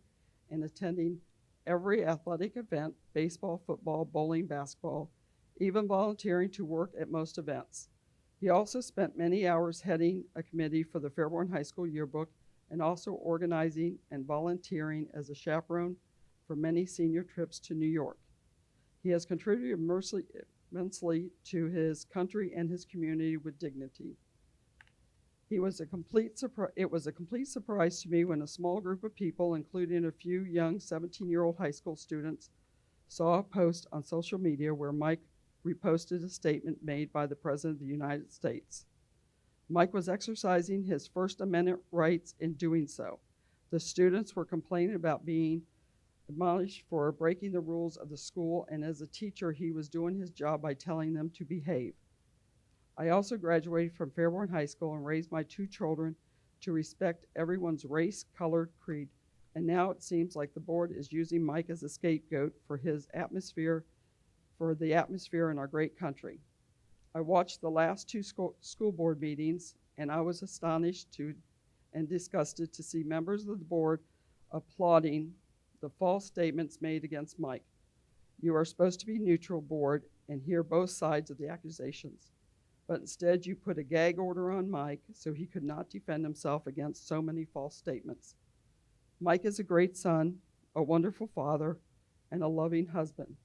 and attending every athletic event, baseball, football, bowling, basketball, even volunteering to work at most events. He also spent many hours heading a committee for the Fairborn High School yearbook and also organizing and volunteering as a chaperone for many senior trips to New York. He has contributed immensely to his country and his community with dignity. It was a complete surprise to me when a small group of people, including a few young 17-year-old high school students, saw a post on social media where Mike reposted a statement made by the President of the United States. Mike was exercising his First Amendment rights in doing so. The students were complaining about being admonished for breaking the rules of the school, and as a teacher, he was doing his job by telling them to behave. I also graduated from Fairborn High School and raised my 2 children to respect everyone's race, color, creed, and now it seems like the board is using Mike as a scapegoat for the atmosphere in our great country. I watched the last 2 school board meetings, and I was astonished and disgusted to see members of the board applauding the false statements made against Mike. You are supposed to be neutral, board, and hear both sides of the accusations. But instead you put a gag order on Mike so he could not defend himself against so many false statements. Mike is a great son, a wonderful father, and a loving husband.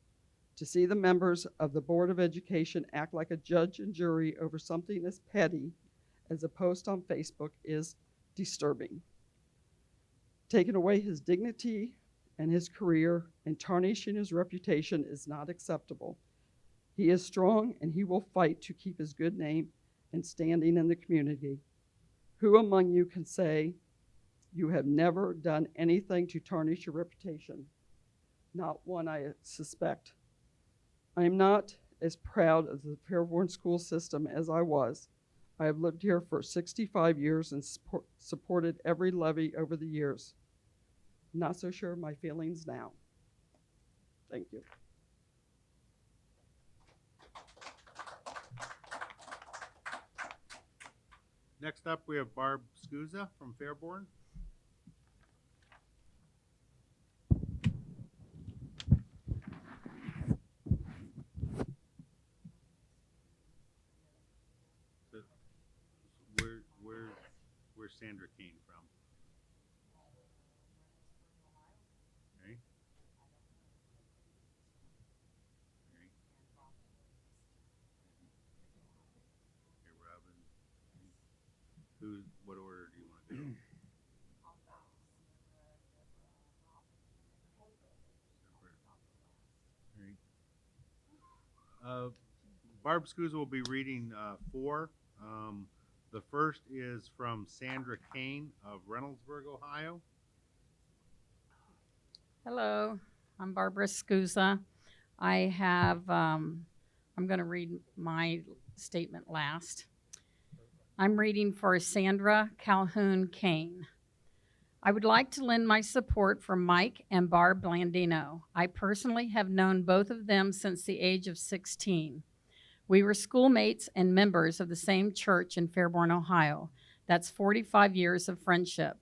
To see the members of the Board of Education act like a judge and jury over something as petty as a post on Facebook is disturbing. Taking away his dignity and his career and tarnishing his reputation is not acceptable. He is strong and he will fight to keep his good name and standing in the community. Who among you can say you have never done anything to tarnish your reputation? Not one, I suspect. I am not as proud of the Fairborn school system as I was. I have lived here for 65 years and supported every levy over the years. Not so sure of my feelings now. Thank you. Next up, we have Barb Scazza from Fairborn. So, where's Sandra Kane from? Okay. Okay, Robin. What order do you want to do? Barb Scazza will be reading 4. The first is from Sandra Kane of Reynoldsburg, Ohio. Hello, I'm Barbara Scazza. I have, I'm going to read my statement last. I'm reading for Sandra Calhoun Kane. I would like to lend my support for Mike and Barb Blandino. I personally have known both of them since the age of 16. We were schoolmates and members of the same church in Fairborn, Ohio. That's 45 years of friendship.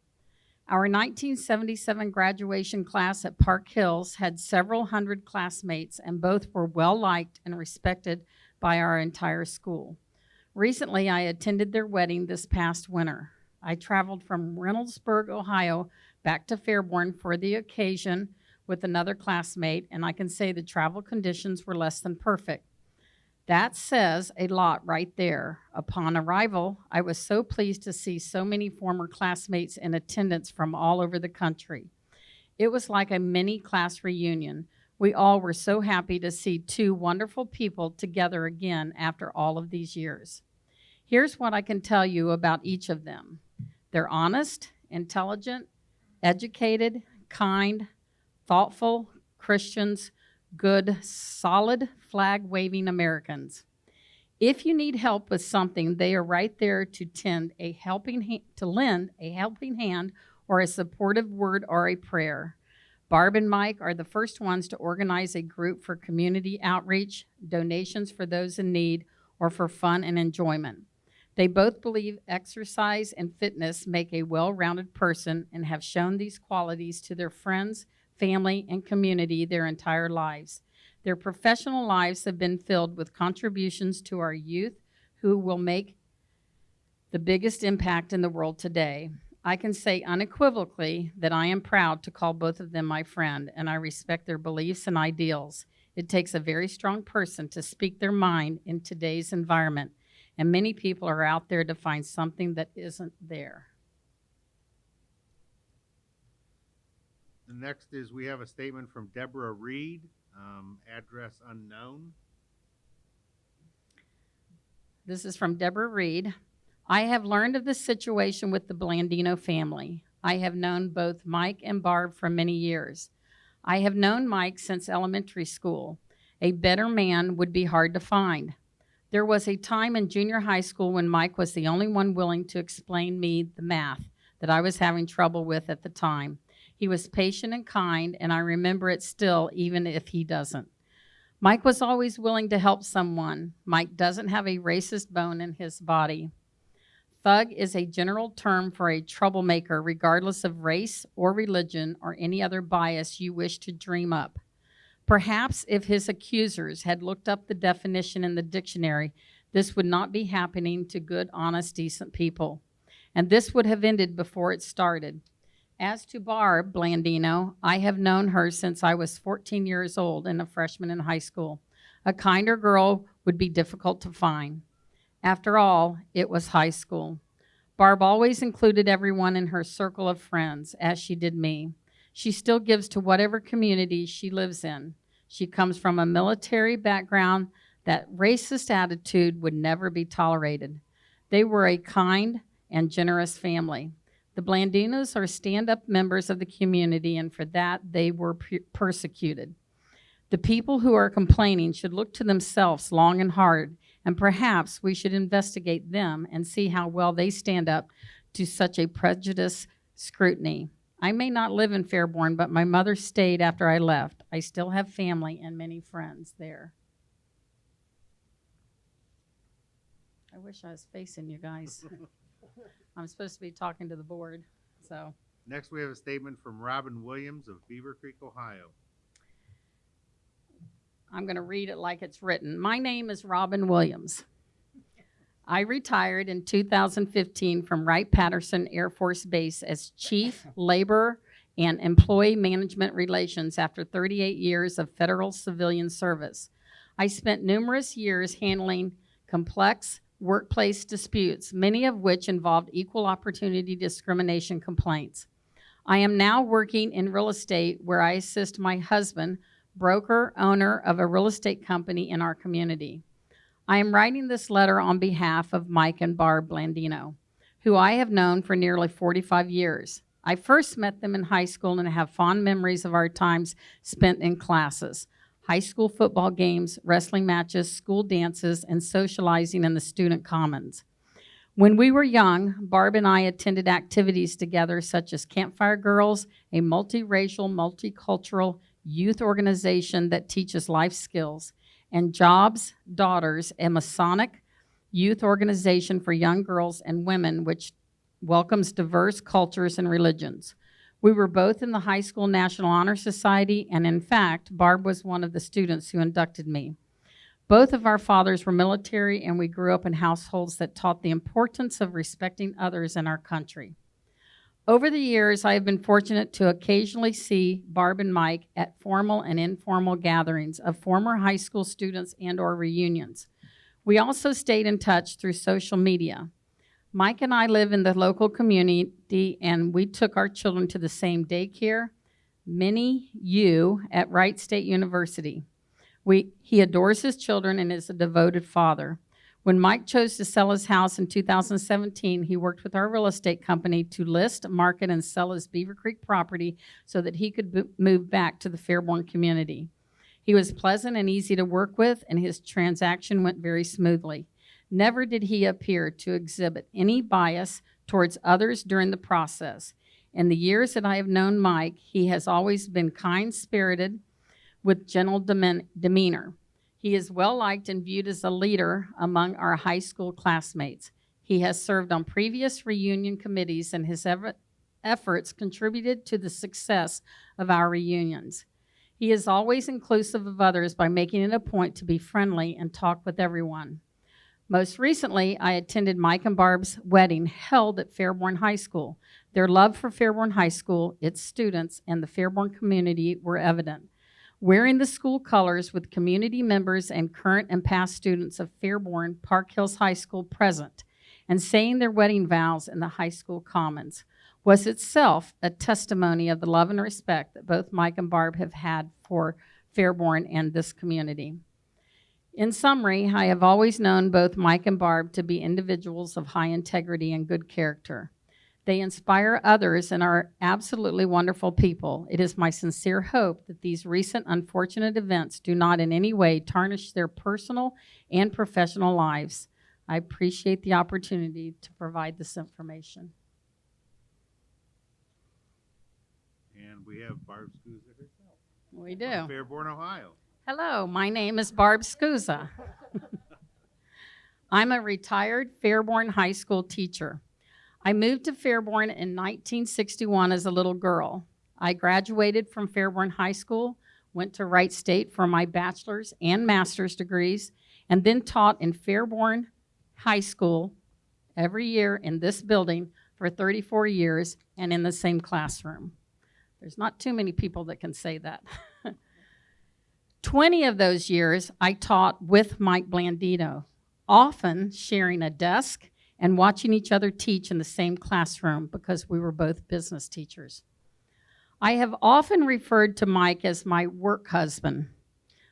Our 1977 graduation class at Park Hills had several hundred classmates, and both were well-liked and respected by our entire school. Recently, I attended their wedding this past winter. I traveled from Reynoldsburg, Ohio, back to Fairborn for the occasion with another classmate, and I can say the travel conditions were less than perfect. That says a lot right there. Upon arrival, I was so pleased to see so many former classmates in attendance from all over the country. It was like a mini class reunion. We all were so happy to see 2 wonderful people together again after all of these years. Here's what I can tell you about each of them. They're honest, intelligent, educated, kind, thoughtful Christians, good, solid, flag-waving Americans. If you need help with something, they are right there to lend a helping hand or a supportive word or a prayer. Barb and Mike are the first ones to organize a group for community outreach, donations for those in need, or for fun and enjoyment. They both believe exercise and fitness make a well-rounded person and have shown these qualities to their friends, family, and community their entire lives. Their professional lives have been filled with contributions to our youth who will make the biggest impact in the world today. I can say unequivocally that I am proud to call both of them my friend, and I respect their beliefs and ideals. It takes a very strong person to speak their mind in today's environment, and many people are out there to find something that isn't there. The next is we have a statement from Deborah Reed, address unknown. This is from Deborah Reed. I have learned of the situation with the Blandino family. I have known both Mike and Barb for many years. I have known Mike since elementary school. A better man would be hard to find. There was a time in junior high school when Mike was the only one willing to explain me the math that I was having trouble with at the time. He was patient and kind, and I remember it still, even if he doesn't. Mike was always willing to help someone. Mike doesn't have a racist bone in his body. Thug is a general term for a troublemaker, regardless of race or religion or any other bias you wish to dream up. Perhaps if his accusers had looked up the definition in the dictionary, this would not be happening to good, honest, decent people. And this would have ended before it started. As to Barb Blandino, I have known her since I was 14 years old and a freshman in high school. A kinder girl would be difficult to find. After all, it was high school. Barb always included everyone in her circle of friends, as she did me. She still gives to whatever community she lives in. She comes from a military background. That racist attitude would never be tolerated. They were a kind and generous family. The Blandinos are stand-up members of the community, and for that, they were persecuted. The people who are complaining should look to themselves long and hard, and perhaps we should investigate them and see how well they stand up to such a prejudiced scrutiny. I may not live in Fairborn, but my mother stayed after I left. I still have family and many friends there. I wish I was facing you guys. I'm supposed to be talking to the board, so. Next, we have a statement from Robin Williams of Beaver Creek, Ohio. I'm going to read it like it's written. My name is Robin Williams. I retired in 2015 from Wright-Patterson Air Force Base as Chief Labor and Employee Management Relations after 38 years of federal civilian service. I spent numerous years handling complex workplace disputes, many of which involved equal opportunity discrimination complaints. I am now working in real estate where I assist my husband, broker, owner of a real estate company in our community. I am writing this letter on behalf of Mike and Barb Blandino, who I have known for nearly 45 years. I first met them in high school and have fond memories of our times spent in classes, high school football games, wrestling matches, school dances, and socializing in the student commons. When we were young, Barb and I attended activities together such as Campfire Girls, a multiracial, multicultural youth organization that teaches life skills, and Jobs Daughters, a Masonic youth organization for young girls and women which welcomes diverse cultures and religions. We were both in the High School National Honor Society, and in fact, Barb was one of the students who inducted me. Both of our fathers were military, and we grew up in households that taught the importance of respecting others in our country. Over the years, I have been fortunate to occasionally see Barb and Mike at formal and informal gatherings of former high school students and/or reunions. We also stayed in touch through social media. Mike and I live in the local community, and we took our children to the same daycare, Mini U, at Wright State University. He adores his children and is a devoted father. When Mike chose to sell his house in 2017, he worked with our real estate company to list, market, and sell his Beaver Creek property so that he could move back to the Fairborn community. He was pleasant and easy to work with, and his transaction went very smoothly. Never did he appear to exhibit any bias towards others during the process. In the years that I have known Mike, he has always been kind-spirited with gentle demeanor. He is well-liked and viewed as a leader among our high school classmates. He has served on previous reunion committees, and his efforts contributed to the success of our reunions. He is always inclusive of others by making it a point to be friendly and talk with everyone. Most recently, I attended Mike and Barb's wedding held at Fairborn High School. Their love for Fairborn High School, its students, and the Fairborn community were evident. wearing the school colors with community members and current and past students of Fairborn Park Hills High School present, and saying their wedding vows in the high school commons was itself a testimony of the love and respect that both Mike and Barb have had for Fairborn and this community. In summary, I have always known both Mike and Barb to be individuals of high integrity and good character. They inspire others and are absolutely wonderful people. It is my sincere hope that these recent unfortunate events do not in any way tarnish their personal and professional lives. I appreciate the opportunity to provide this information. And we have Barb Scaccia herself. We do. From Fairborn, Ohio. Hello, my name is Barb Scazza. I'm a retired Fairborn High School teacher. I moved to Fairborn in 1961 as a little girl. I graduated from Fairborn High School, went to Wright State for my bachelor's and master's degrees, and then taught in Fairborn High School every year in this building for 34 years and in the same classroom. There's not too many people that can say that. 20 of those years I taught with Mike Blandino, often sharing a desk and watching each other teach in the same classroom because we were both business teachers. I have often referred to Mike as my work husband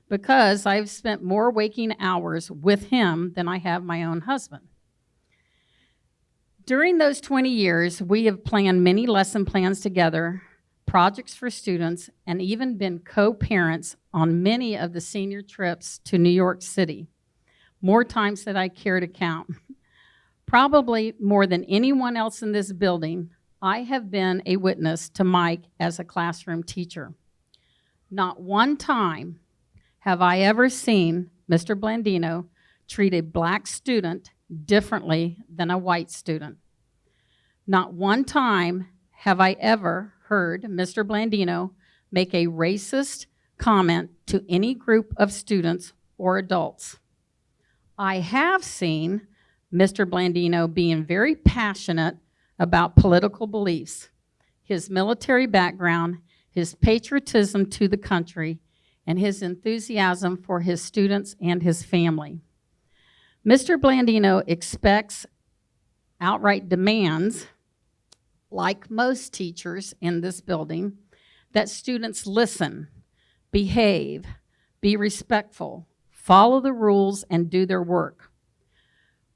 because I've spent more waking hours with him than I have my own husband. During those 20 years, we have planned many lesson plans together, projects for students, and even been co-parents on many of the senior trips to New York City, more times than I care to count. Probably more than anyone else in this building, I have been a witness to Mike as a classroom teacher. Not one time have I ever seen Mr. Blandino treat a black student differently than a white student. Not one time have I ever heard Mr. Blandino make a racist comment to any group of students or adults. I have seen Mr. Blandino being very passionate about political beliefs, his military background, his patriotism to the country, and his enthusiasm for his students and his family. Mr. Blandino expects, outright demands, like most teachers in this building, that students listen, behave, be respectful, follow the rules, and do their work.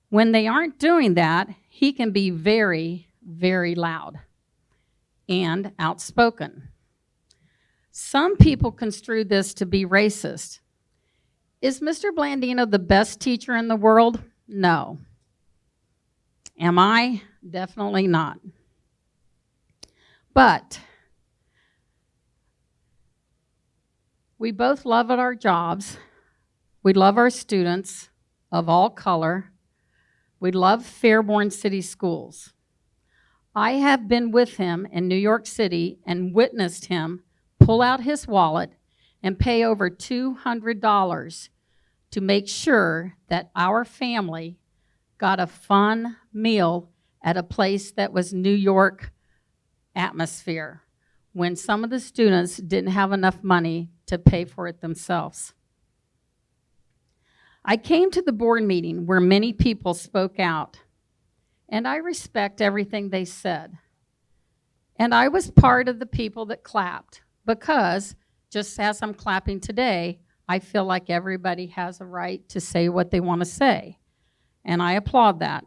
When they aren't doing that, he can be very, very loud and outspoken. Some people construe this to be racist. Is Mr. Blandino the best teacher in the world? No. Am I? Definitely not. But we both love our jobs. We love our students of all color. We love Fairborn City Schools. I have been with him in New York City and witnessed him pull out his wallet and pay over $200 to make sure that our family got a fun meal at a place that was New York atmosphere when some of the students didn't have enough money to pay for it themselves. I came to the board meeting where many people spoke out, and I respect everything they said. And I was part of the people that clapped because, just as I'm clapping today, I feel like everybody has a right to say what they want to say, and I applaud that.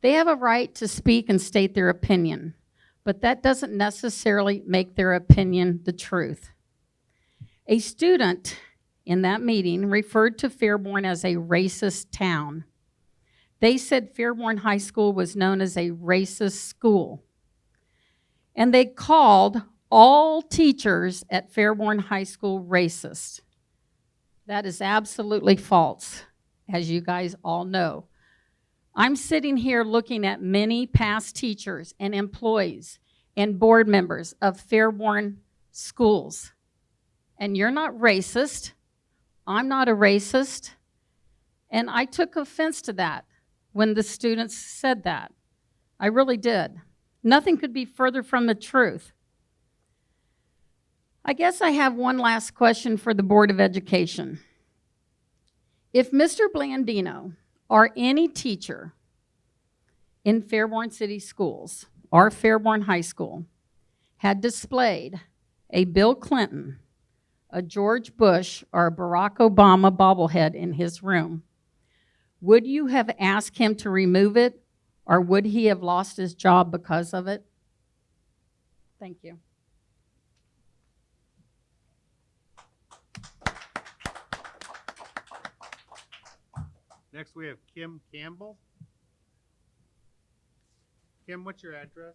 They have a right to speak and state their opinion, but that doesn't necessarily make their opinion the truth. A student in that meeting referred to Fairborn as a racist town. They said Fairborn High School was known as a racist school. And they called all teachers at Fairborn High School racist. That is absolutely false, as you guys all know. I'm sitting here looking at many past teachers and employees and board members of Fairborn schools. And you're not racist. I'm not a racist. And I took offense to that when the students said that. I really did. Nothing could be further from the truth. I guess I have one last question for the Board of Education. If Mr. Blandino or any teacher in Fairborn City Schools or Fairborn High School had displayed a Bill Clinton, a George Bush, or a Barack Obama bobblehead in his room, would you have asked him to remove it, or would he have lost his job because of it? Thank you. Next, we have Kim Campbell. Kim, what's your address?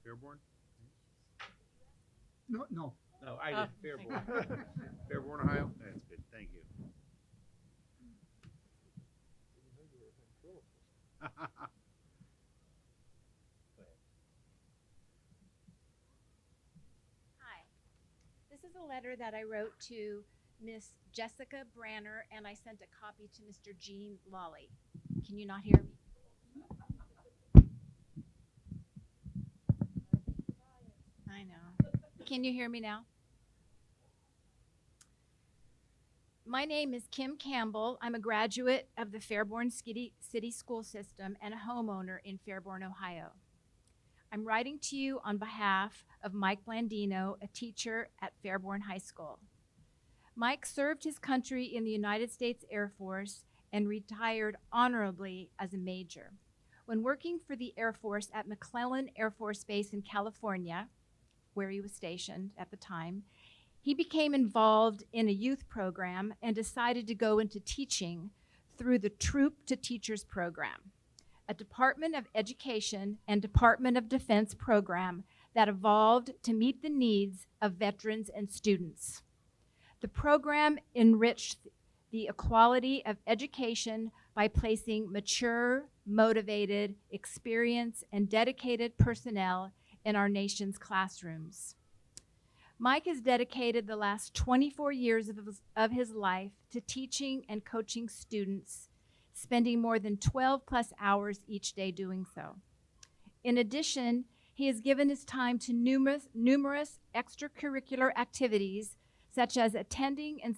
Fairborn? No, no. No, I did. Fairborn. Fairborn, Ohio? That's good. Thank you. Hi. This is a letter that I wrote to Miss Jessica Branner, and I sent a copy to Mr. Gene Lawley. Can you not hear me? I know. Can you hear me now? My name is Kim Campbell. I'm a graduate of the Fairborn City School System and a homeowner in Fairborn, Ohio. I'm writing to you on behalf of Mike Blandino, a teacher at Fairborn High School. Mike served his country in the United States Air Force and retired honorably as a major. When working for the Air Force at McClellan Air Force Base in California, where he was stationed at the time, he became involved in a youth program and decided to go into teaching through the Troop to Teachers program, a Department of Education and Department of Defense program that evolved to meet the needs of veterans and students. The program enriched the equality of education by placing mature, motivated, experienced, and dedicated personnel in our nation's classrooms. Mike has dedicated the last 24 years of his life to teaching and coaching students, spending more than 12 plus hours each day doing so. In addition, he has given his time to numerous extracurricular activities, such as attending and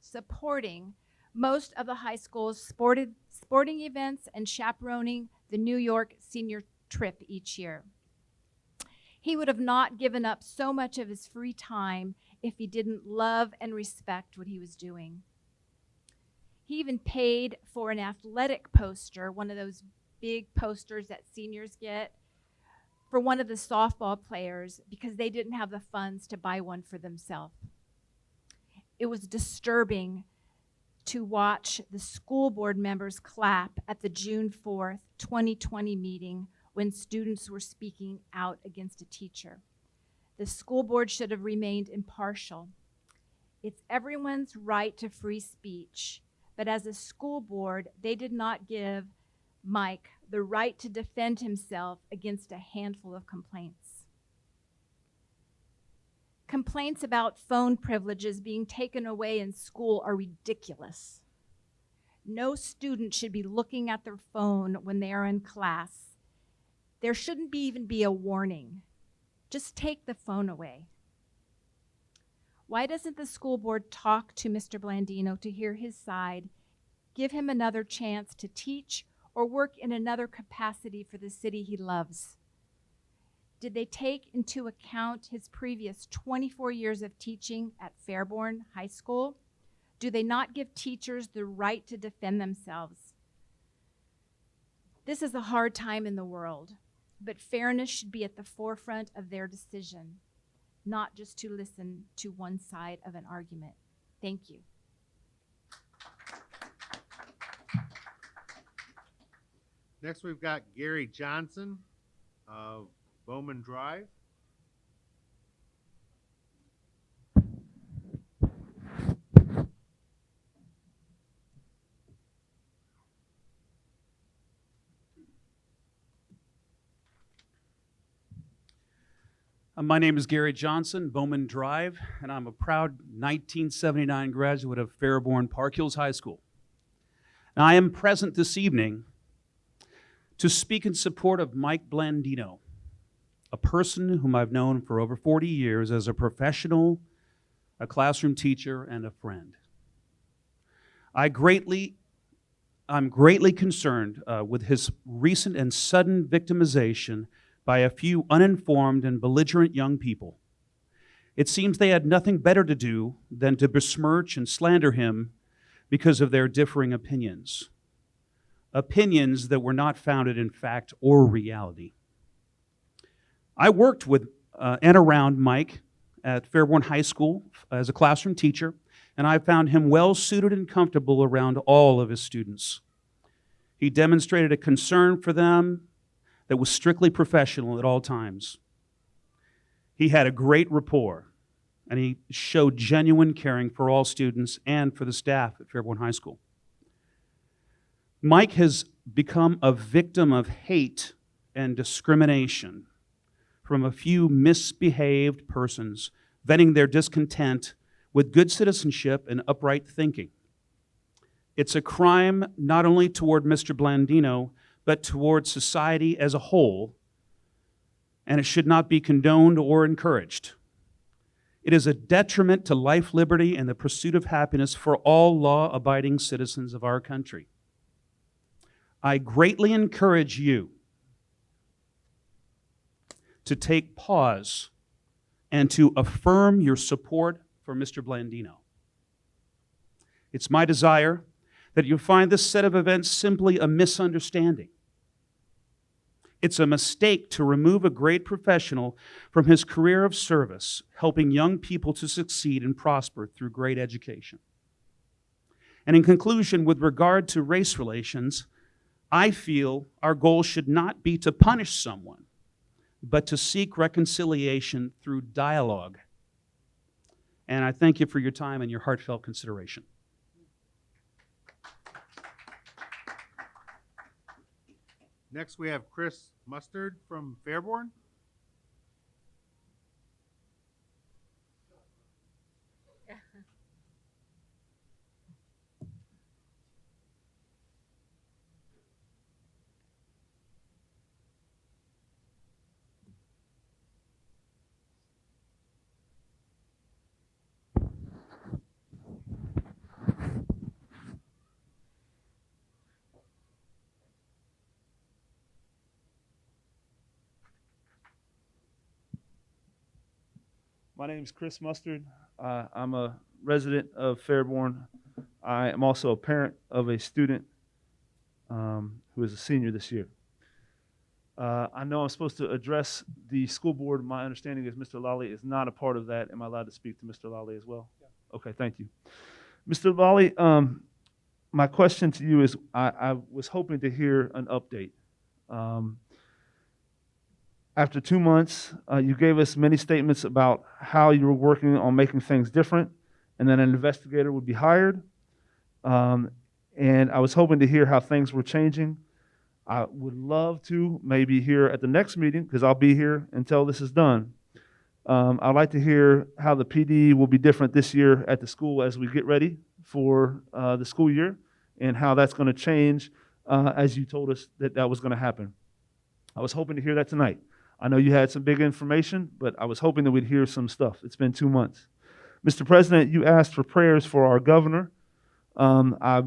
supporting most of the high school's sporting events and chaperoning the New York senior trip each year. He would have not given up so much of his free time if he didn't love and respect what he was doing. He even paid for an athletic poster, one of those big posters that seniors get, for one of the softball players because they didn't have the funds to buy one for themselves. It was disturbing to watch the school board members clap at the June 4th, 2020 meeting when students were speaking out against a teacher. The school board should have remained impartial. It's everyone's right to free speech, but as a school board, they did not give Mike the right to defend himself against a handful of complaints. Complaints about phone privileges being taken away in school are ridiculous. No student should be looking at their phone when they are in class. There shouldn't even be a warning. Just take the phone away. Why doesn't the school board talk to Mr. Blandino to hear his side, give him another chance to teach or work in another capacity for the city he loves? Did they take into account his previous 24 years of teaching at Fairborn High School? Do they not give teachers the right to defend themselves? This is a hard time in the world, but fairness should be at the forefront of their decision, not just to listen to one side of an argument. Thank you. Next, we've got Gary Johnson of Bowman Drive. My name is Gary Johnson, Bowman Drive, and I'm a proud 1979 graduate of Fairborn Park Hills High School. Now, I am present this evening to speak in support of Mike Blandino, a person whom I've known for over 40 years as a professional, a classroom teacher, and a friend. I'm greatly concerned with his recent and sudden victimization by a few uninformed and belligerent young people. It seems they had nothing better to do than to besmirch and slander him because of their differing opinions. Opinions that were not founded in fact or reality. I worked with and around Mike at Fairborn High School as a classroom teacher, and I found him well suited and comfortable around all of his students. He demonstrated a concern for them that was strictly professional at all times. He had a great rapport, and he showed genuine caring for all students and for the staff at Fairborn High School. Mike has become a victim of hate and discrimination from a few misbehaved persons venting their discontent with good citizenship and upright thinking. It's a crime not only toward Mr. Blandino, but toward society as a whole, and it should not be condoned or encouraged. It is a detriment to life, liberty, and the pursuit of happiness for all law-abiding citizens of our country. I greatly encourage you to take pause and to affirm your support for Mr. Blandino. It's my desire that you find this set of events simply a misunderstanding. It's a mistake to remove a great professional from his career of service, helping young people to succeed and prosper through great education. And in conclusion, with regard to race relations, I feel our goal should not be to punish someone, but to seek reconciliation through dialogue. And I thank you for your time and your heartfelt consideration. Next, we have Chris Mustard from Fairborn. My name is Chris Mustard. I'm a resident of Fairborn. I am also a parent of a student who is a senior this year. I know I'm supposed to address the school board. My understanding is Mr. Lally is not a part of that. Am I allowed to speak to Mr. Lally as well? Yeah. Okay, thank you. Mr. Lally, my question to you is, I was hoping to hear an update. After 2 months, you gave us many statements about how you were working on making things different, and then an investigator would be hired. And I was hoping to hear how things were changing. I would love to maybe hear at the next meeting, because I'll be here until this is done. I'd like to hear how the PD will be different this year at the school as we get ready for the school year, and how that's going to change as you told us that that was going to happen. I was hoping to hear that tonight. I know you had some big information, but I was hoping that we'd hear some stuff. It's been 2 months. Mr. President, you asked for prayers for our governor. I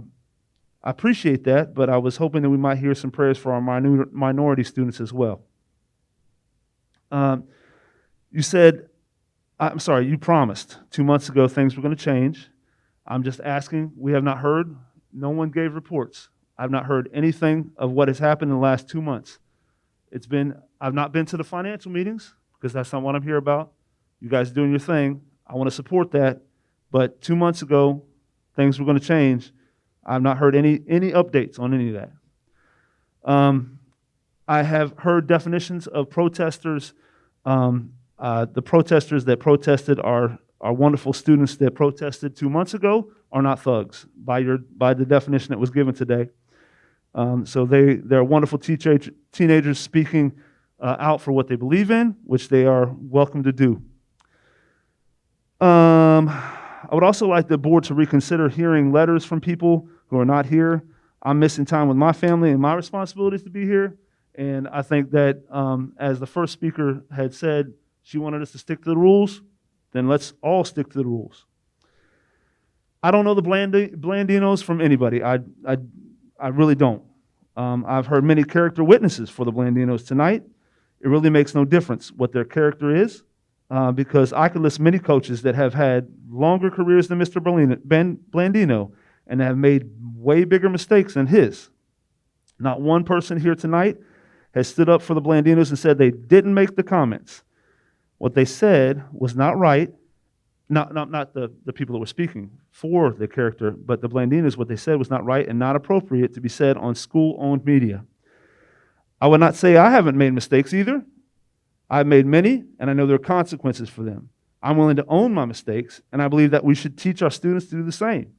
appreciate that, but I was hoping that we might hear some prayers for our minority students as well. You said, you promised 2 months ago things were going to change. I'm just asking. We have not heard. No one gave reports. I've not heard anything of what has happened in the last 2 months. I've not been to the financial meetings because that's not what I'm here about. You guys are doing your thing. I want to support that. But 2 months ago, things were going to change. I've not heard any updates on any of that. I have heard definitions of protesters. The protesters that protested are wonderful students that protested 2 months ago are not thugs by the definition that was given today. So they're wonderful teenagers speaking out for what they believe in, which they are welcome to do. I would also like the board to reconsider hearing letters from people who are not here. I'm missing time with my family and my responsibilities to be here, And I think that, as the first speaker had said, she wanted us to stick to the rules, then let's all stick to the rules. I don't know the Blandinos from anybody. I really don't. I've heard many character witnesses for the Blandinos tonight. It really makes no difference what their character is, because I could list many coaches that have had longer careers than Mr. Blandino and have made way bigger mistakes than his. Not one person here tonight has stood up for the Blandinos and said they didn't make the comments. What they said was not right. Not the people that were speaking for the character, but the Blandinos, what they said was not right and not appropriate to be said on school-owned media. I would not say I haven't made mistakes either. I've made many, and I know there are consequences for them. I'm willing to own my mistakes, and I believe that we should teach our students to do the same.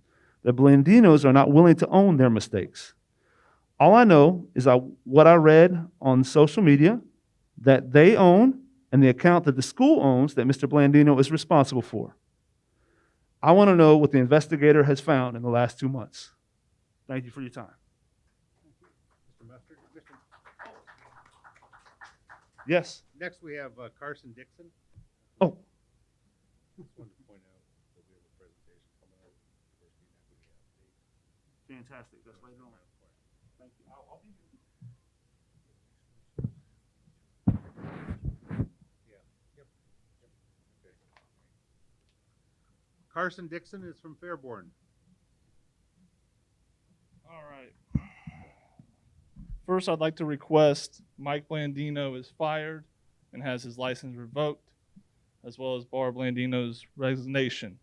The Blandinos are not willing to own their mistakes. All I know is what I read on social media that they own and the account that the school owns that Mr. Blandino is responsible for. I want to know what the investigator has found in the last 2 months. Thank you for your time. Mr. Mustard. Yes. Next, we have Carson Dixon. Oh. Just wanted to point out that we have a presentation coming up. Fantastic. That's right on. Thank you. I'll be here. Carson Dixon is from Fairborn. All right. First, I'd like to request Mike Blandino is fired and has his license revoked, as well as Barb Blandino's resignation.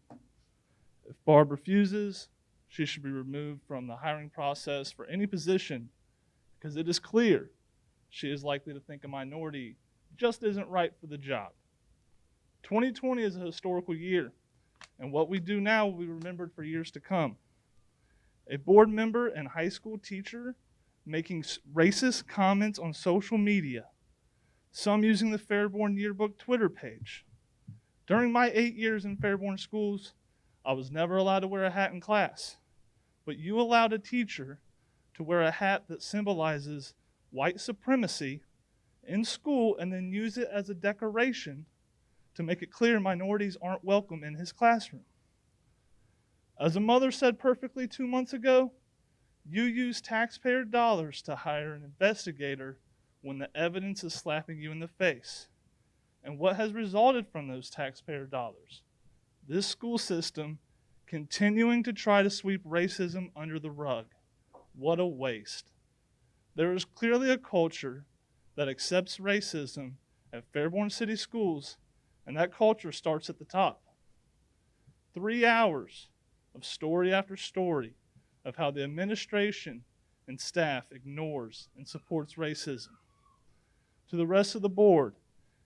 If Barb refuses, she should be removed from the hiring process for any position because it is clear she is likely to think a minority just isn't right for the job. 2020 is a historical year, and what we do now will be remembered for years to come. A board member and high school teacher making racist comments on social media, some using the Fairborn Yearbook Twitter page. During my 8 years in Fairborn schools, I was never allowed to wear a hat in class, but you allowed a teacher to wear a hat that symbolizes white supremacy in school and then use it as a decoration to make it clear minorities aren't welcome in his classroom. As a mother said perfectly 2 months ago, you use taxpayer dollars to hire an investigator when the evidence is slapping you in the face. And what has resulted from those taxpayer dollars? This school system continuing to try to sweep racism under the rug. What a waste. There is clearly a culture that accepts racism at Fairborn City Schools, and that culture starts at the top. 3 hours of story after story of how the administration and staff ignores and supports racism. To the rest of the board,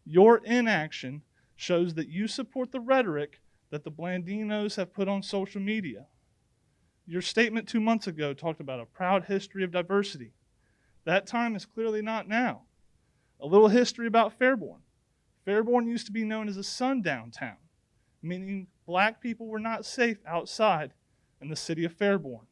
your inaction shows that you support the rhetoric that the Blandinos have put on social media. Your statement 2 months ago talked about a proud history of diversity. That time is clearly not now. A little history about Fairborn. Fairborn used to be known as a sundown town, meaning black people were not safe outside in the city of Fairborn.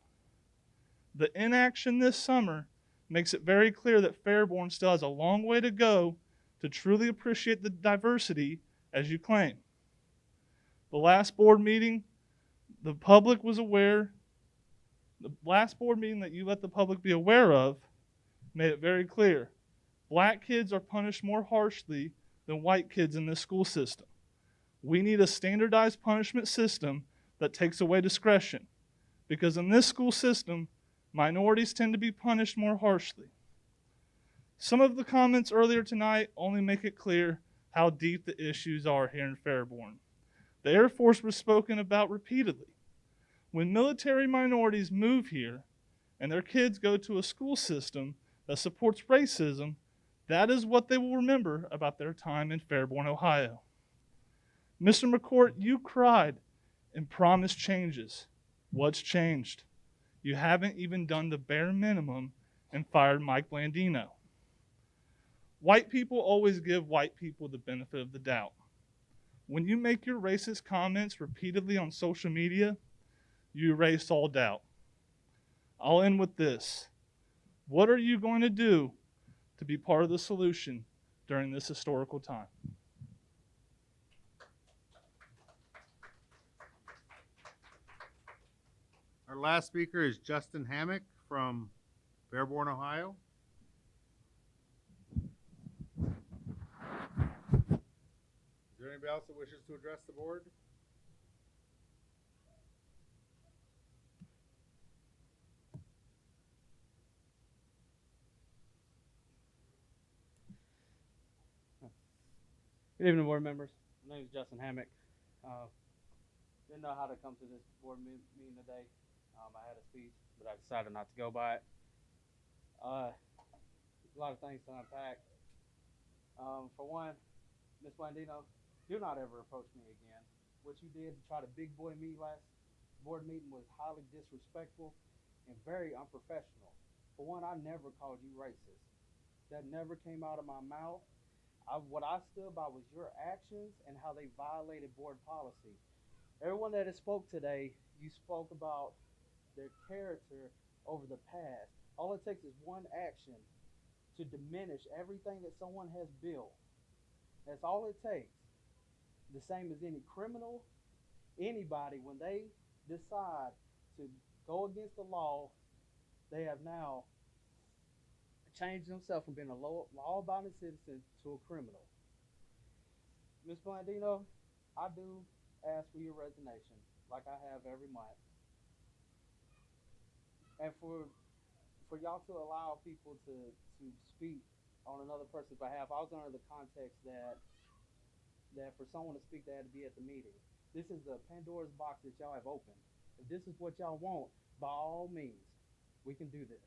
The inaction this summer makes it very clear that Fairborn still has a long way to go to truly appreciate the diversity as you claim. The last board meeting, the public was aware, the last board meeting that you let the public be aware of made it very clear. Black kids are punished more harshly than white kids in this school system. We need a standardized punishment system that takes away discretion, because in this school system, minorities tend to be punished more harshly. Some of the comments earlier tonight only make it clear how deep the issues are here in Fairborn. The Air Force was spoken about repeatedly. When military minorities move here and their kids go to a school system that supports racism, that is what they will remember about their time in Fairborn, Ohio. Mr. McCourt, you cried and promised changes. What's changed? You haven't even done the bare minimum and fired Mike Blandino. White people always give white people the benefit of the doubt. When you make your racist comments repeatedly on social media, you erase all doubt. I'll end with this. What are you going to do to be part of the solution during this historical time. Our last speaker is Justin Hammock from Fairborn, Ohio. Is there anybody else that wishes to address the board? Good evening, board members. My name is Justin Hammock. Didn't know how to come to this board meeting today. I had a speech, but I decided not to go by it. A lot of things to unpack. For one, Ms. Blandino, do not ever approach me again. What you did to try to big boy me last board meeting was highly disrespectful and very unprofessional. For one, I never called you racist. That never came out of my mouth. What I stood by was your actions and how they violated board policy. Everyone that has spoke today, you spoke about their character over the past. All it takes is one action to diminish everything that someone has built. That's all it takes. The same as any criminal, anybody, when they decide to go against the law, they have now changed themselves from being a law-abiding citizen to a criminal. Ms. Blandino, I do ask for your resignation, like I have every month. And for y'all to allow people to speak on another person's behalf, I was under the context that for someone to speak, they had to be at the meeting. This is a Pandora's box that y'all have opened. If this is what y'all want, by all means, we can do this.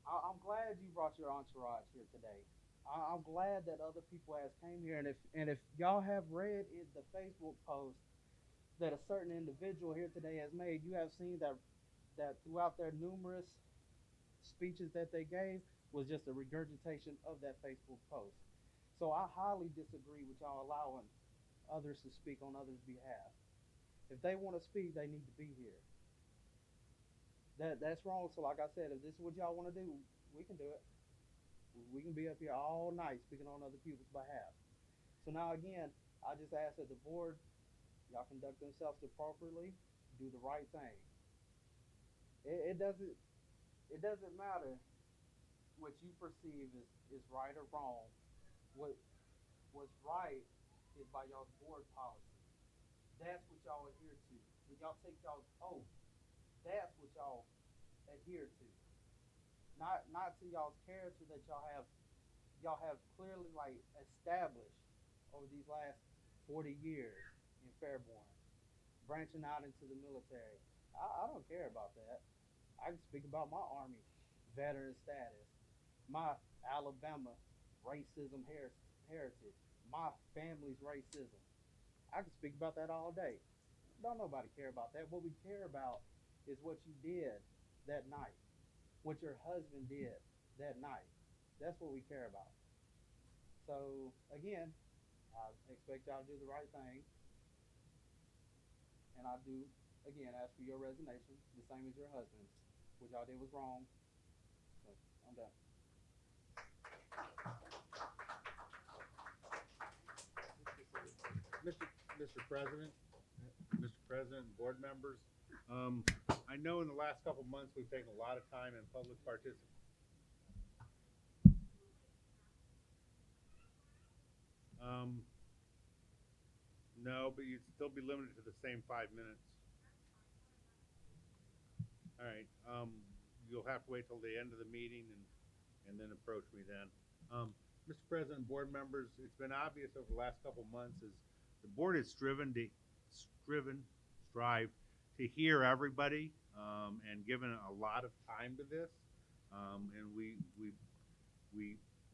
I'm glad you brought your entourage here today. I'm glad that other people has came here, and if y'all have read the Facebook post that a certain individual here today has made, you have seen that throughout their numerous speeches that they gave was just a regurgitation of that Facebook post. So I highly disagree with y'all allowing others to speak on others' behalf. If they want to speak, they need to be here. That's wrong. So like I said, if this is what y'all want to do, we can do it. We can be up here all night speaking on other people's behalf. So now again, I just ask that the board, y'all conduct themselves appropriately, do the right thing. It doesn't matter what you perceive is right or wrong. What's right is by y'all's board policy. That's what y'all adhere to. When y'all take y'all's oath, that's what y'all adhere to. Not to y'all's character that y'all have clearly like established over these last 40 years in Fairborn, branching out into the military. I don't care about that. I can speak about my Army veteran status, my Alabama racism heritage, my family's racism. I can speak about that all day. Don't nobody care about that. What we care about is what you did that night, what your husband did that night. That's what we care about. So again, I expect y'all to do the right thing. And I do, again, ask for your resignation, the same as your husband's. What y'all did was wrong. So I'm done. Mr. President, board members, I know in the last couple months we've taken a lot of time in public participation. No, but you'd still be limited to the same 5 minutes. All right, you'll have to wait till the end of the meeting and then approach me then. Mr. President, board members, it's been obvious over the last couple months is the board has strive to hear everybody and given a lot of time to this. And we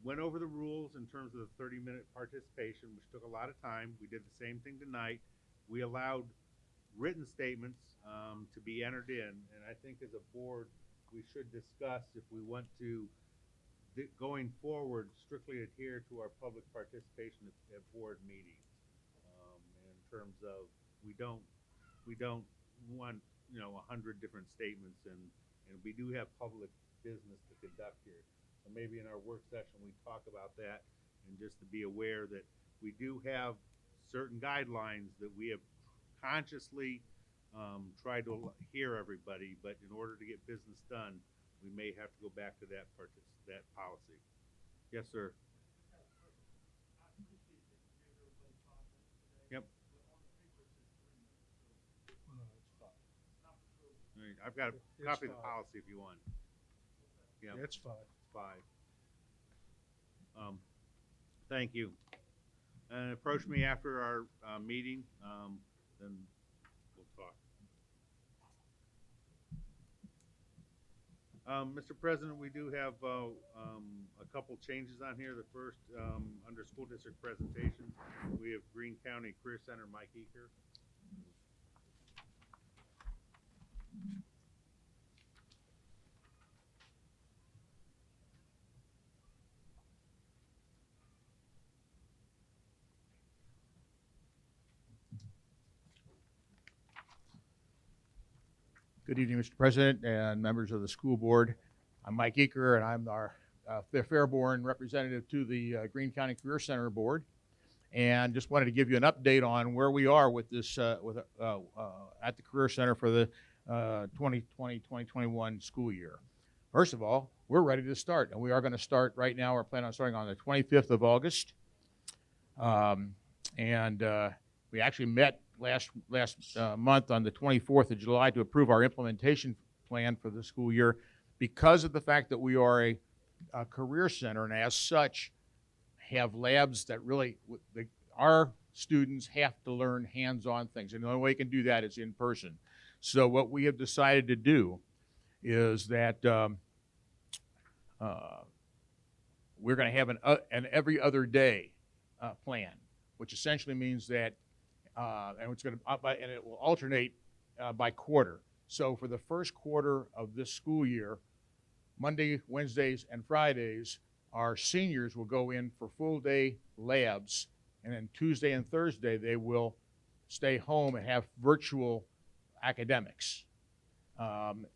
went over the rules in terms of the 30-minute participation, which took a lot of time. We did the same thing tonight. We allowed written statements to be entered in, and I think as a board we should discuss if we want to going forward strictly adhere to our public participation at board meetings in terms of we don't want 100 different statements, and we do have public business to conduct here. So maybe in our work session, we talk about that, and just to be aware that we do have certain guidelines that we have consciously tried to hear everybody, but in order to get business done, we may have to go back to that policy. Yes, sir. Yep. All right, I've got a It's copy of the 5. policy if you want. Yeah, It's 5. 5. Thank you. And approach me after our meeting, then we'll talk. Mr. President, we do have a couple changes on here. The first, under school district presentation, we have Greene County Career Center, Mike Eaker. Good evening, Mr. President and members of the school board. I'm Mike Eaker, and I'm our Fairborn representative to the Greene County Career Center Board. And just wanted to give you an update on where we are with this at the Career Center for the 2020-2021 school year. First of all, we're ready to start, and we are going to start right now. We're planning on starting on the 25th of August. We actually met last month on the 24th of July to approve our implementation plan for the school year because of the fact that we are a career center, and as such have labs that really our students have to learn hands-on things, and the only way you can do that is in person. So what we have decided to do is that we're going to have an every other day plan, which essentially means that and it will alternate by quarter. So for the first quarter of this school year, Monday, Wednesdays, and Fridays, our seniors will go in for full-day labs, and then Tuesday and Thursday they will stay home and have virtual academics. Obviously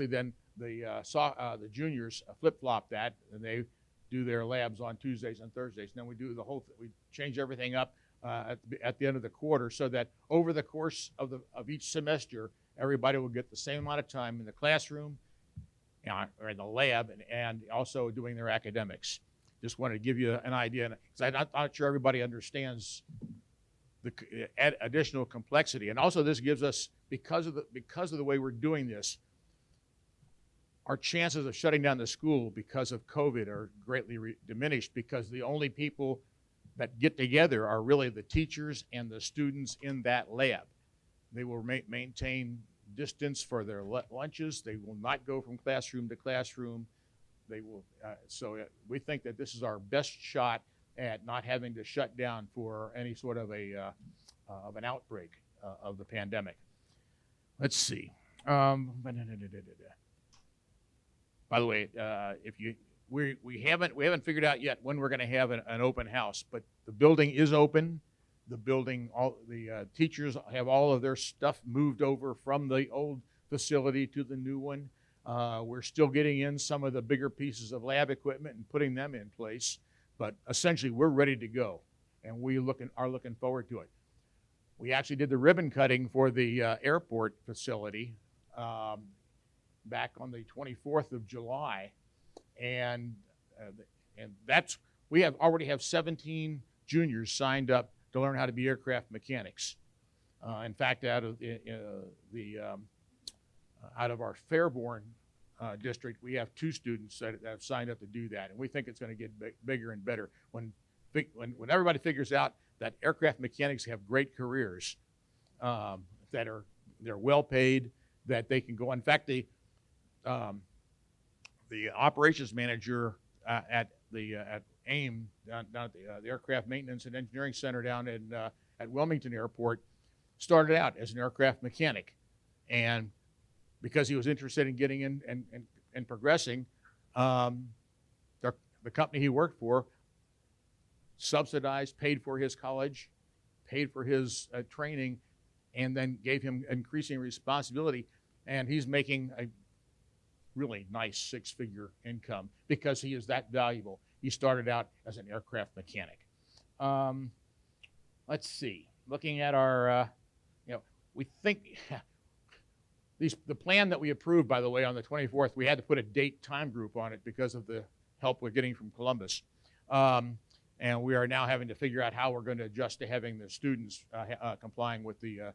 then the juniors flip-flop that, and they do their labs on Tuesdays and Thursdays. And then we do the whole we change everything up at the end of the quarter, so that over the course of each semester, everybody will get the same amount of time in the classroom or in the lab, and also doing their academics. Just wanted to give you an idea, because I'm not sure everybody understands the additional complexity. And also this gives us, because of the way we're doing this, our chances of shutting down the school because of COVID are greatly diminished, because the only people that get together are really the teachers and the students in that lab. They will maintain distance for their lunches. They will not go from classroom to classroom. They will. We think that this is our best shot at not having to shut down for any sort of of an outbreak of the pandemic. Let's see. By the way, we haven't figured out yet when we're going to have an open house, but the building is open. All the teachers have all of their stuff moved over from the old facility to the new one. We're still getting in some of the bigger pieces of lab equipment and putting them in place, but essentially we're ready to go, and we are looking forward to it. We actually did the ribbon cutting for the airport facility back on the 24th of July, and we already have 17 juniors signed up to learn how to be aircraft mechanics. In fact, out of our Fairborn district, we have 2 students that have signed up to do that, and we think it's going to get bigger and better when everybody figures out that aircraft mechanics have great careers, they're well paid, that they can go. In fact, the operations manager at AIM down at the Aircraft Maintenance and Engineering Center down at Wilmington Airport started out as an aircraft mechanic, and because he was interested in getting in and progressing, the company he worked for subsidized, paid for his college, paid for his training, and then gave him increasing responsibility. and he's making a really nice six-figure income because he is that valuable. He started out as an aircraft mechanic. Let's see. Looking at our, we think the plan that we approved, by the way, on the 24th, we had to put a date-time group on it because of the help we're getting from Columbus. And we are now having to figure out how we're going to adjust to having the students complying with the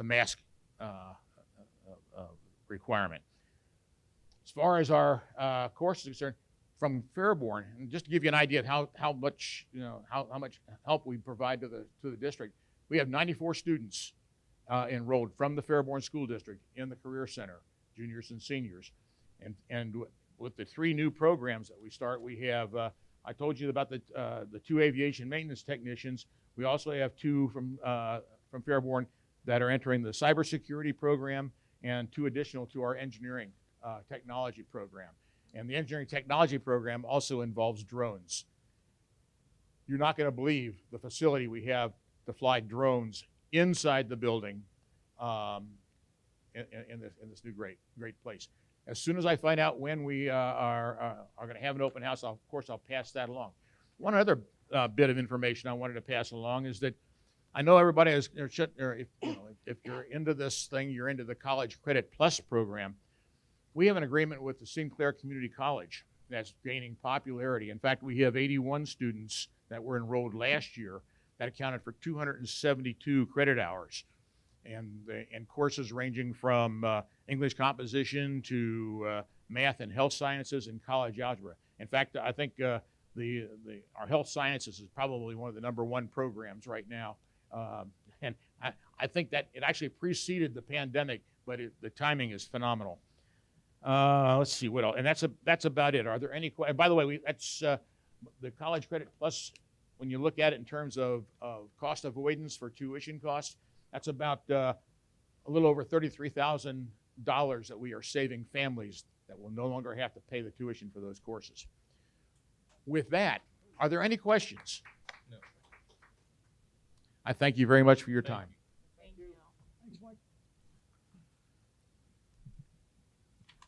mask requirement. As far as our course is concerned, from Fairborn, and just to give you an idea of how much help we provide to the district, we have 94 students enrolled from the Fairborn School District in the Career Center, juniors and seniors, and with the 3 new programs that we start, we have. I told you about the 2 aviation maintenance technicians. We also have 2 from Fairborn that are entering the cybersecurity program, and 2 additional to our engineering technology program. And the engineering technology program also involves drones. You're not going to believe the facility we have to fly drones inside the building in this new great place. As soon as I find out when we are going to have an open house, of course, I'll pass that along. One other bit of information I wanted to pass along is that I know everybody is, if you're into this thing, you're into the College Credit Plus program. We have an agreement with the Sinclair Community College that's gaining popularity. In fact, we have 81 students that were enrolled last year that accounted for 272 credit hours, and courses ranging from English composition to math and health sciences and college algebra. In fact, I think our health sciences is probably one of the #1 programs right now, and I think that it actually preceded the pandemic, but the timing is phenomenal. Let's see what else, and that's about it. Are there any questions? By the way, that's the College Credit Plus. When you look at it in terms of cost avoidance for tuition costs, that's about a little over $33,000 that we are saving families that will no longer have to pay the tuition for those courses. With that, are there any questions? No. I thank you very much for your time. Thanks, Mike.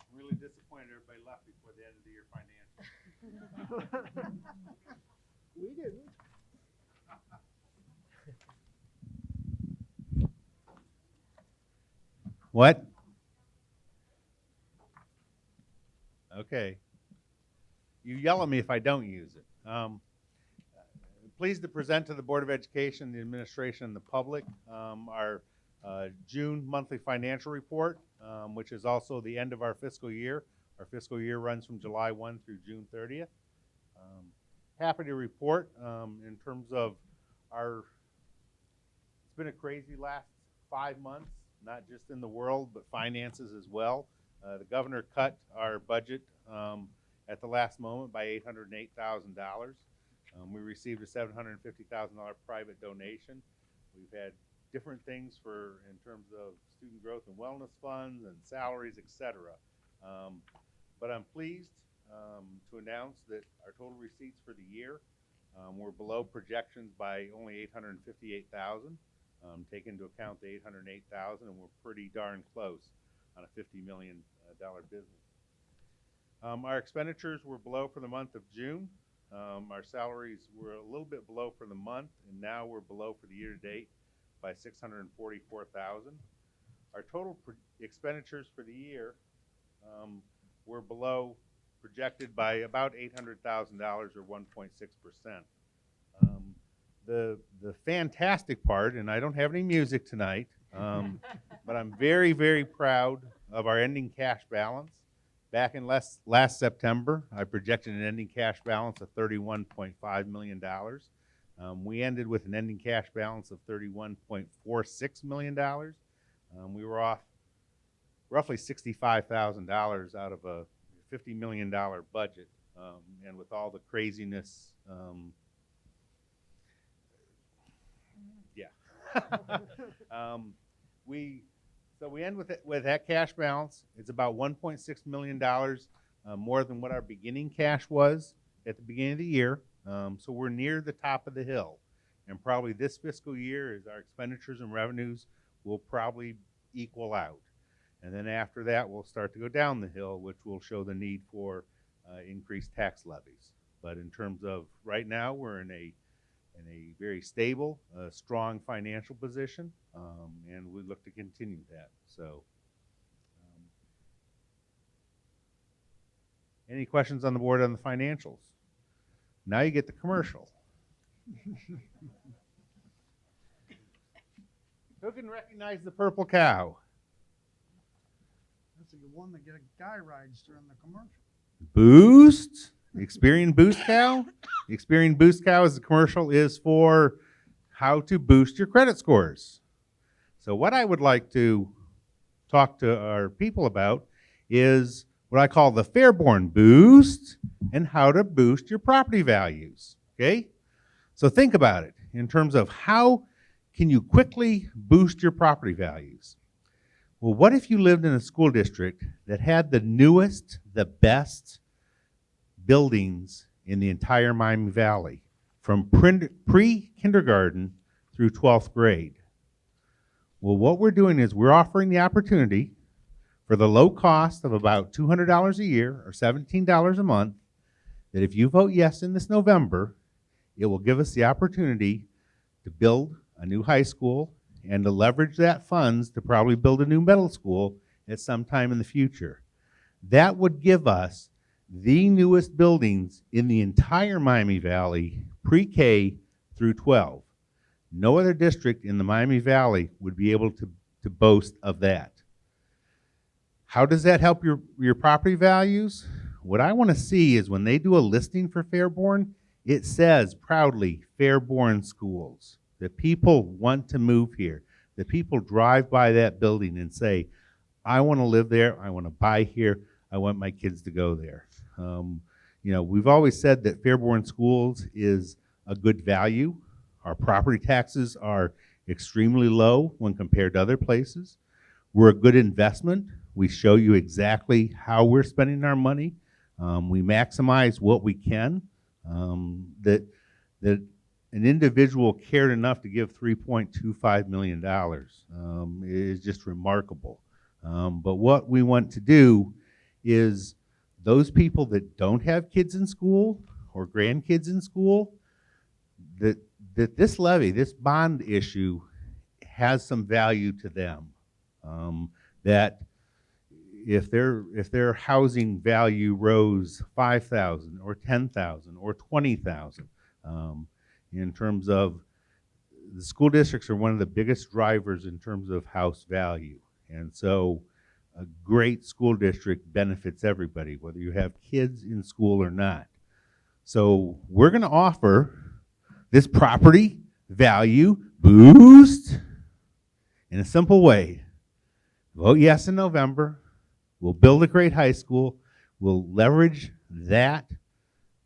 I'm really disappointed everybody left before the end of the year financial. We didn't. What? Okay. You yell at me if I don't use it. Pleased to present to the Board of Education, the administration, and the public our June monthly financial report, which is also the end of our fiscal year. Our fiscal year runs from July 1 through June 30th. Happy to report in terms of it's been a crazy last 5 months, not just in the world, but finances as well. The governor cut our budget at the last moment by $808,000. We received a $750,000 private donation. We've had different things in terms of student growth and wellness funds and salaries, etc. But I'm pleased to announce that our total receipts for the year were below projections by only $858,000. Take into account the $808,000, and we're pretty darn close on a $50 million business. Our expenditures were below for the month of June. Our salaries were a little bit below for the month, and now we're below for the year to date by $644,000. Our total expenditures for the year were below projected by about $800,000 or 1.6%. The fantastic part, and I don't have any music tonight, but I'm very, very proud of our ending cash balance. Back in last September, I projected an ending cash balance of $31.5 million. We ended with an ending cash balance of $31.46 million. We were off roughly $65,000 out of a $50 million budget, and with all the craziness, we end with that cash balance. It's about $1.6 million more than what our beginning cash was at the beginning of the year. So we're near the top of the hill, and probably this fiscal year, as our expenditures and revenues will probably equal out. And then after that, we'll start to go down the hill, which will show the need for increased tax levies. But in terms of right now, we're in a very stable, strong financial position, and we look to continue that. So, any questions on the board on the financials? Now you get the commercial. Who can recognize the purple cow? That's the one that get a guy rides during the commercial. Boost? The Experian Boost Cow? The Experian Boost Cow is the commercial is for how to boost your credit scores. So what I would like to talk to our people about is what I call the Fairborn Boost and how to boost your property values. Okay? So think about it in terms of how can you quickly boost your property values? Well, what if you lived in a school district that had the newest, the best buildings in the entire Miami Valley from pre-kindergarten through 12th grade? Well, what we're doing is we're offering the opportunity for the low cost of about $200 a year or $17 a month that if you vote yes in this November, it will give us the opportunity to build a new high school and to leverage that funds to probably build a new middle school at some time in the future. That would give us the newest buildings in the entire Miami Valley, pre-K through 12. No other district in the Miami Valley would be able to boast of that. How does that help your property values? What I want to see is when they do a listing for Fairborn, it says proudly Fairborn Schools. That people want to move here. That people drive by that building and say, I want to live there, I want to buy here, I want my kids to go there. We've always said that Fairborn Schools is a good value. Our property taxes are extremely low when compared to other places. We're a good investment. We show you exactly how we're spending our money. We maximize what we can. That an individual cared enough to give $3.25 million is just remarkable. But what we want to do is those people that don't have kids in school or grandkids in school, that this levy, this bond issue has some value to them. That if their housing value rose 5,000 or 10,000 or 20,000, in terms of the school districts are one of the biggest drivers in terms of house value. And so a great school district benefits everybody, whether you have kids in school or not. So we're going to offer this property value boost in a simple way. Vote yes in November. We'll build a great high school. We'll leverage that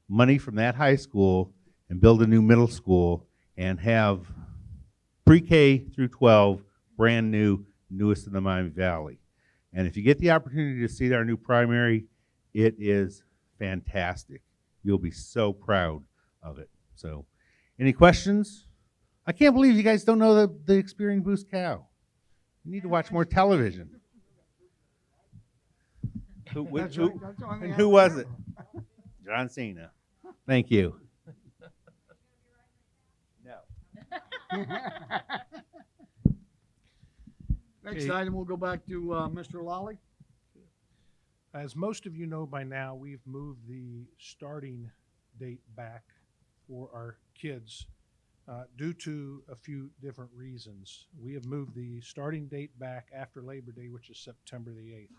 money from that high school and build a new middle school and have pre-K through 12, brand new, newest in the Miami Valley. And if you get the opportunity to see our new primary, it is fantastic. You'll be so proud of it. So, any questions? I can't believe you guys don't know the Experian Boost Cow. You need to watch more television. Who was it? John Cena. Thank you. No. Next Okay. item, we'll go back to Mr. Lally. As most of you know by now, we've moved the starting date back for our kids due to a few different reasons. We have moved the starting date back after Labor Day, which is September the 8th.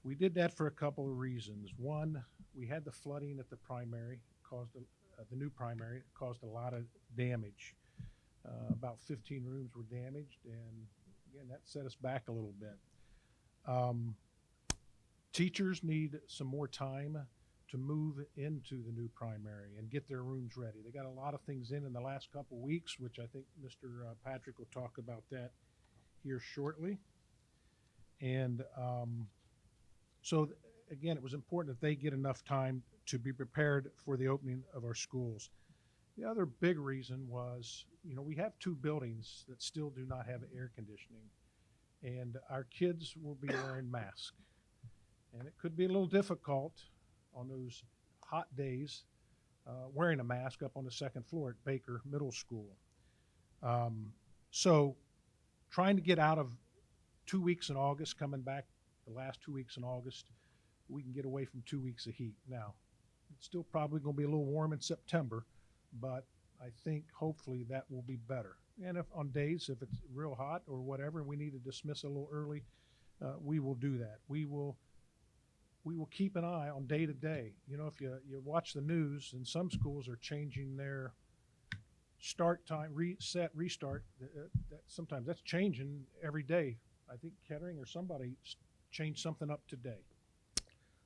We did that for a couple of reasons. One, we had the flooding at the primary, the new primary, caused a lot of damage. About 15 rooms were damaged, and again, that set us back a little bit. Teachers need some more time to move into the new primary and get their rooms ready. They got a lot of things in the last couple weeks, which I think Mr. Patrick will talk about that here shortly. And again, it was important that they get enough time to be prepared for the opening of our schools. The other big reason was, we have two buildings that still do not have air conditioning. and our kids will be wearing masks. And it could be a little difficult on those hot days wearing a mask up on the second floor at Baker Middle School. So trying to get out of 2 weeks in August, coming back the last 2 weeks in August, we can get away from 2 weeks of heat. Now, it's still probably going to be a little warm in September, but I think hopefully that will be better. And if on days, if it's real hot or whatever, we need to dismiss a little early, we will do that. We will keep an eye on day to day. You know, if you watch the news, and some schools are changing their start time, restart. Sometimes that's changing every day. I think Kettering or somebody changed something up today.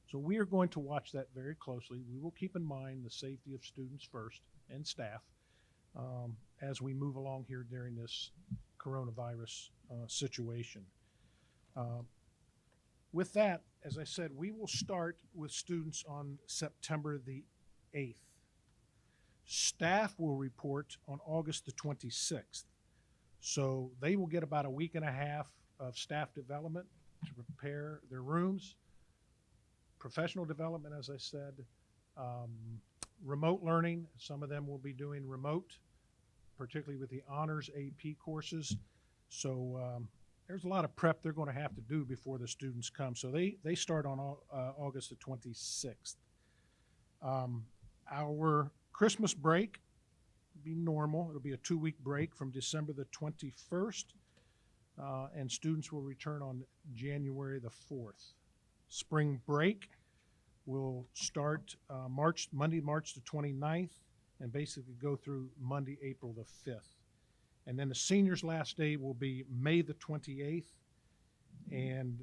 So we are going to watch that very closely. We will keep in mind the safety of students first and staff as we move along here during this coronavirus situation. With that, as I said, we will start with students on September the 8th. Staff will report on August the 26th. So they will get about a week and a half of staff development to prepare their rooms, professional development, as I said, remote learning. Some of them will be doing remote, particularly with the honors AP courses. So there's a lot of prep they're going to have to do before the students come. So they start on August the 26th. Our Christmas break will be normal. It'll be a 2-week break from December the 21st, and students will return on January the 4th. Spring break will start Monday, March the 29th, and basically go through Monday, April the 5th. And then the seniors' last day will be May the 28th, and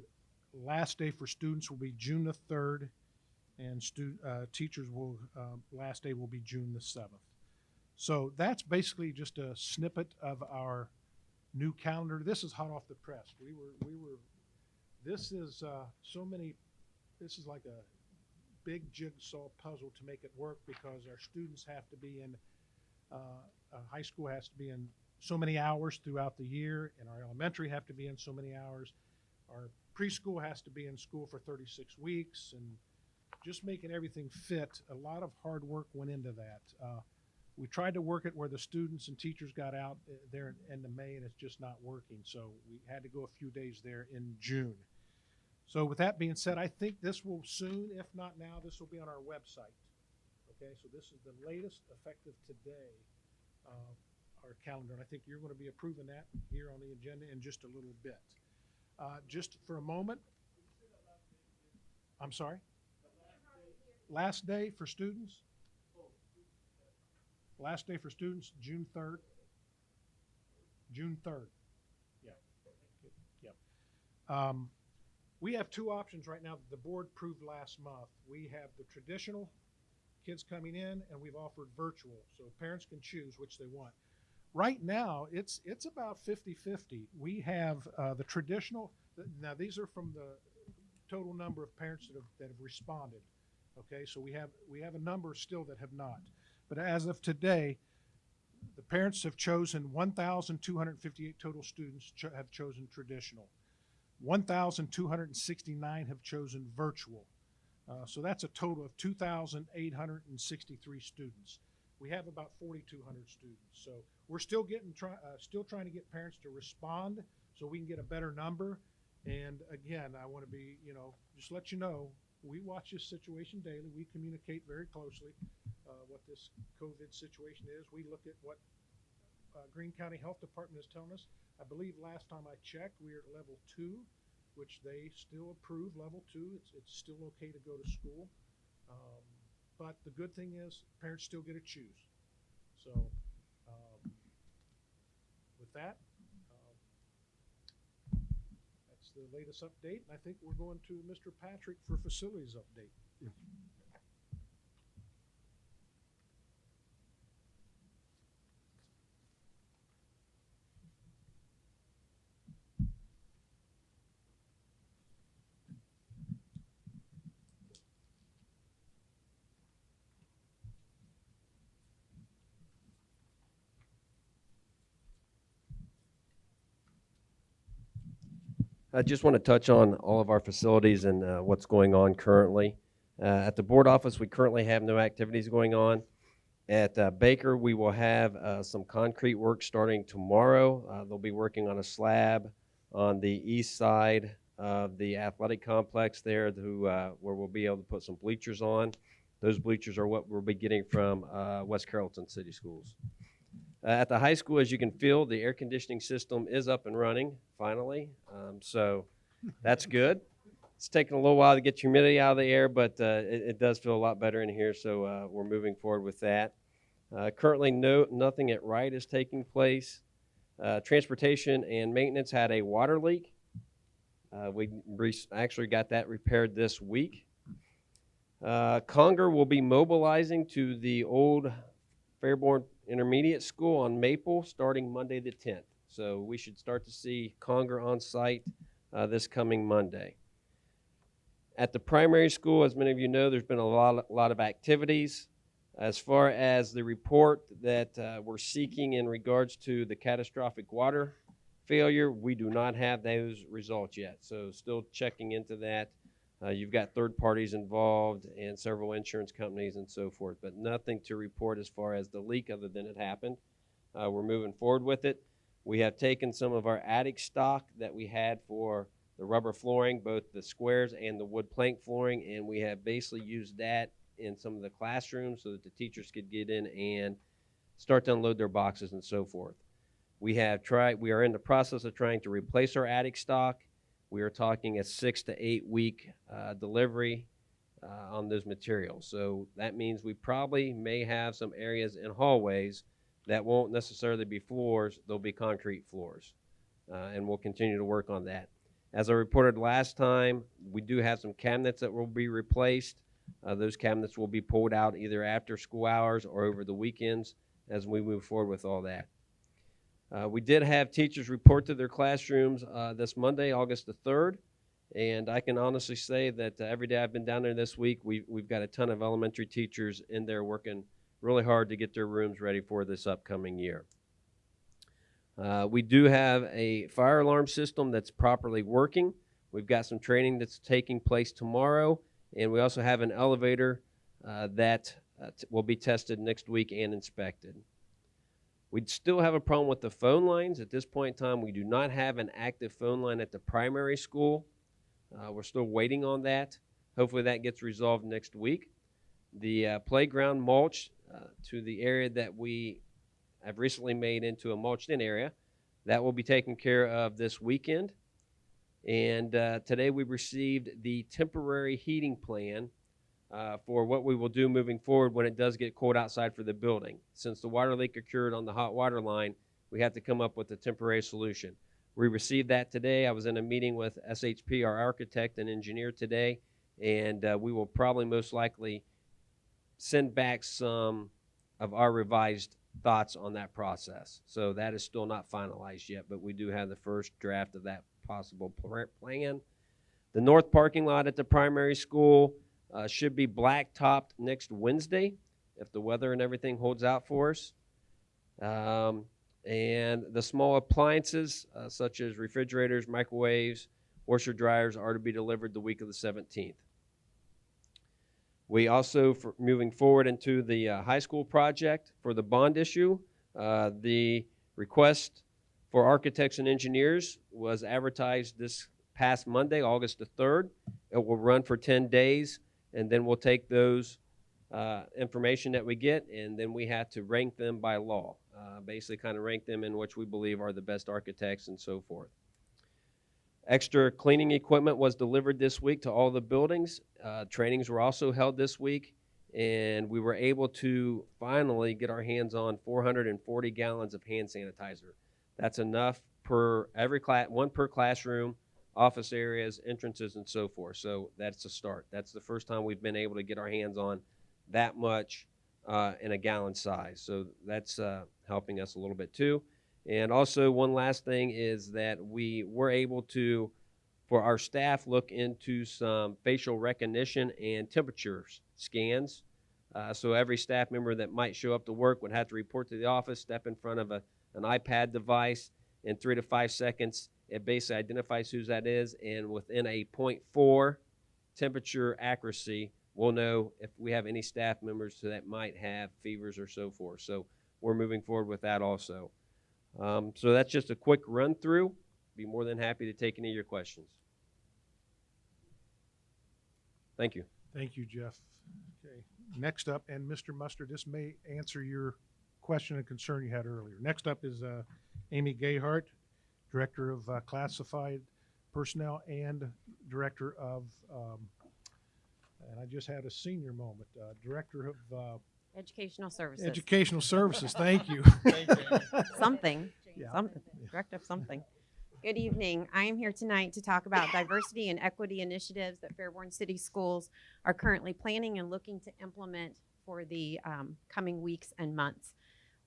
last day for students will be June the 3rd, and teachers will last day will be June the 7th. So that's basically just a snippet of our new calendar. This is hot off the press. This is this is like a big jigsaw puzzle to make it work, because our students have to be in, high school has to be in so many hours throughout the year, and our elementary have to be in so many hours. Our preschool has to be in school for 36 weeks, and just making everything fit. A lot of hard work went into that. We tried to work it where the students and teachers got out there in the May, and it's just not working. So we had to go a few days there in June. So with that being said, I think this will soon, if not now, this will be on our website. Okay, so this is the latest effective today, our calendar. And I think you're going to be approving that here on the agenda in just a little bit. Just for a moment. I'm sorry? Last day for students? Last day for students, June 3rd. June 3rd. Yeah. Yeah. We have two options right now that the board approved last month. We have the traditional kids coming in, and we've offered virtual. So parents can choose which they want. Right now, it's about 50-50. We have the traditional. Now, these are from the total number of parents that have responded. Okay, so we have a number still that have not. But as of today, the parents have chosen 1,258 total students have chosen traditional. 1,269 have chosen virtual. So that's a total of 2,863 students. We have about 4,200 students. So we're still trying to get parents to respond so we can get a better number. And again, I want to be, just let you know, we watch this situation daily. We communicate very closely what this COVID situation is. We look at what Greene County Health Department is telling us. I believe last time I checked, we are at level 2, which they still approve level 2. It's still okay to go to school. But the good thing is parents still get to choose. So with that, that's the latest update. And I think we're going to Mr. Patrick for facilities update. Yeah. I just want to touch on all of our facilities and what's going on currently. At the board office, we currently have no activities going on. At Baker, we will have some concrete work starting tomorrow. They'll be working on a slab on the east side of the athletic complex there where we'll be able to put some bleachers on. Those bleachers are what we'll be getting from West Carrollton City Schools. At the high school, as you can feel, the air conditioning system is up and running, finally. So that's good. It's taken a little while to get humidity out of the air, but it does feel a lot better in here, so we're moving forward with that. Currently, nothing at Wright is taking place. Transportation and maintenance had a water leak. We actually got that repaired this week. Conger will be mobilizing to the old Fairborn Intermediate School on Maple starting Monday the 10th. So we should start to see Conger on site this coming Monday. At the primary school, as many of you know, there's been a lot of activities. As far as the report that we're seeking in regards to the catastrophic water failure, we do not have those results yet. So still checking into that. You've got third parties involved and several insurance companies and so forth, but nothing to report as far as the leak other than it happened. We're moving forward with it. We have taken some of our attic stock that we had for the rubber flooring, both the squares and the wood plank flooring, and we have basically used that in some of the classrooms so that the teachers could get in and start to unload their boxes and so forth. We are in the process of trying to replace our attic stock. We are talking a 6 to 8 week delivery on those materials. So that means we probably may have some areas in hallways that won't necessarily be floors, they'll be concrete floors. And we'll continue to work on that. As I reported last time, we do have some cabinets that will be replaced. Those cabinets will be pulled out either after school hours or over the weekends as we move forward with all that. We did have teachers report to their classrooms this Monday, August the 3rd, and I can honestly say that every day I've been down there this week, we've got a ton of elementary teachers in there working really hard to get their rooms ready for this upcoming year. We do have a fire alarm system that's properly working. We've got some training that's taking place tomorrow, and we also have an elevator that will be tested next week and inspected. We still have a problem with the phone lines. At this point in time, we do not have an active phone line at the primary school. We're still waiting on that. Hopefully that gets resolved next week. The playground mulch to the area that we have recently made into a mulched-in area, that will be taken care of this weekend. And today we received the temporary heating plan for what we will do moving forward when it does get cold outside for the building. Since the water leak occurred on the hot water line, we have to come up with a temporary solution. We received that today. I was in a meeting with SHP, our architect and engineer today, and we will probably most likely send back some of our revised thoughts on that process. So that is still not finalized yet, but we do have the first draft of that possible plan. The north parking lot at the primary school should be black-topped next Wednesday if the weather and everything holds out for us. And the small appliances, such as refrigerators, microwaves, washer dryers, are to be delivered the week of the 17th. We also, moving forward into the high school project for the bond issue, the request for architects and engineers was advertised this past Monday, August the 3rd. It will run for 10 days, and then we'll take those information that we get, and then we have to rank them by law, basically kind of rank them in which we believe are the best architects and so forth. Extra cleaning equipment was delivered this week to all the buildings. Trainings were also held this week, and we were able to finally get our hands on 440 gallons of hand sanitizer. That's enough per every class, one per classroom, office areas, entrances, and so forth. So that's a start. That's the first time we've been able to get our hands on that much in a gallon size. So that's helping us a little bit too. And also one last thing is that we were able to, for our staff, look into some facial recognition and temperature scans. So every staff member that might show up to work would have to report to the office, step in front of an iPad device. In 3 to 5 seconds, It basically identifies who that is, and within a 0.4 temperature accuracy, we'll know if we have any staff members that might have fevers or so forth. So we're moving forward with that also. So that's just a quick run through. Be more than happy to take any of your questions. Thank you. Thank you, Jeff. Okay. Next up, and Mr. Mustard, this may answer your question and concern you had earlier. Next up is Amy Gayhart, Director of Classified Personnel and Director of, and I just had a senior moment, Director of Educational Services. Educational Services. Thank you. Something. Yeah. Something. Director of something. Good evening. I am here tonight to talk about diversity and equity initiatives that Fairborn City Schools are currently planning and looking to implement for the coming weeks and months.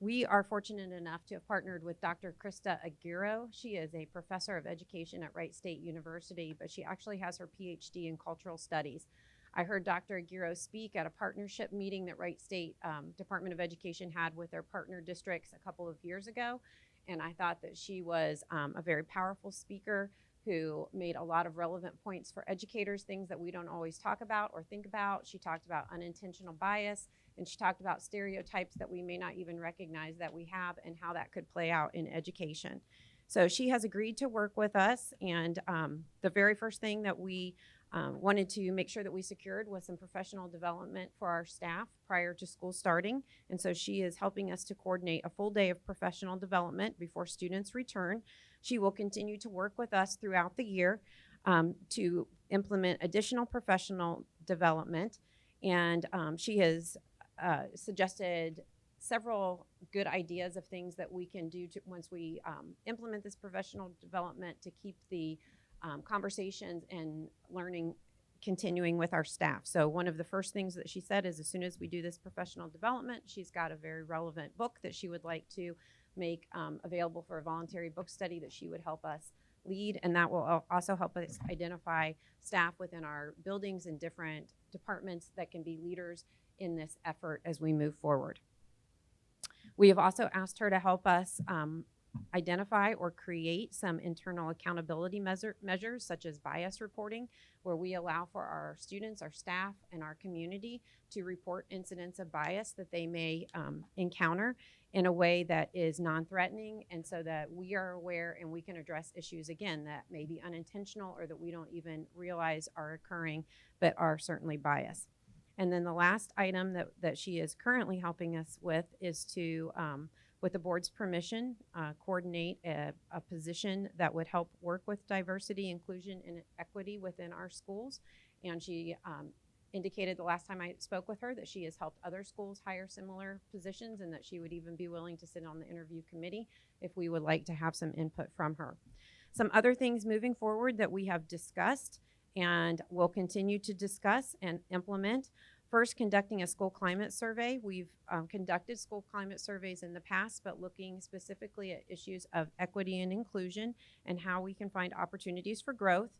We are fortunate enough to have partnered with Dr. Krista Aguirre. She is a professor of education at Wright State University, but she actually has her PhD in cultural studies. I heard Dr. Aguirre speak at a partnership meeting that Wright State Department of Education had with their partner districts a couple of years ago. And I thought that she was a very powerful speaker who made a lot of relevant points for educators, things that we don't always talk about or think about. She talked about unintentional bias, and she talked about stereotypes that we may not even recognize that we have and how that could play out in education. So she has agreed to work with us, and the very first thing that we wanted to make sure that we secured was some professional development for our staff prior to school starting. And so she is helping us to coordinate a full day of professional development before students return. She will continue to work with us throughout the year to implement additional professional development. And she has suggested several good ideas of things that we can do to, once we implement this professional development, to keep the conversations and learning continuing with our staff. So one of the first things that she said is, as soon as we do this professional development, she's got a very relevant book that she would like to make available for a voluntary book study that she would help us lead, and that will also help us identify staff within our buildings and different departments that can be leaders in this effort as we move forward. We have also asked her to help us identify or create some internal accountability measures, such as bias reporting, where we allow for our students, our staff, and our community to report incidents of bias that they may encounter in a way that is non-threatening, and so that we are aware and we can address issues, again, that may be unintentional or that we don't even realize are occurring, but are certainly bias. And then the last item that she is currently helping us with is to, with the board's permission, coordinate a position that would help work with diversity, inclusion, and equity within our schools. And she indicated the last time I spoke with her that she has helped other schools hire similar positions, and that she would even be willing to sit on the interview committee if we would like to have some input from her. Some other things moving forward that we have discussed and will continue to discuss and implement. First, conducting a school climate survey. We've conducted school climate surveys in the past, but looking specifically at issues of equity and inclusion and how we can find opportunities for growth.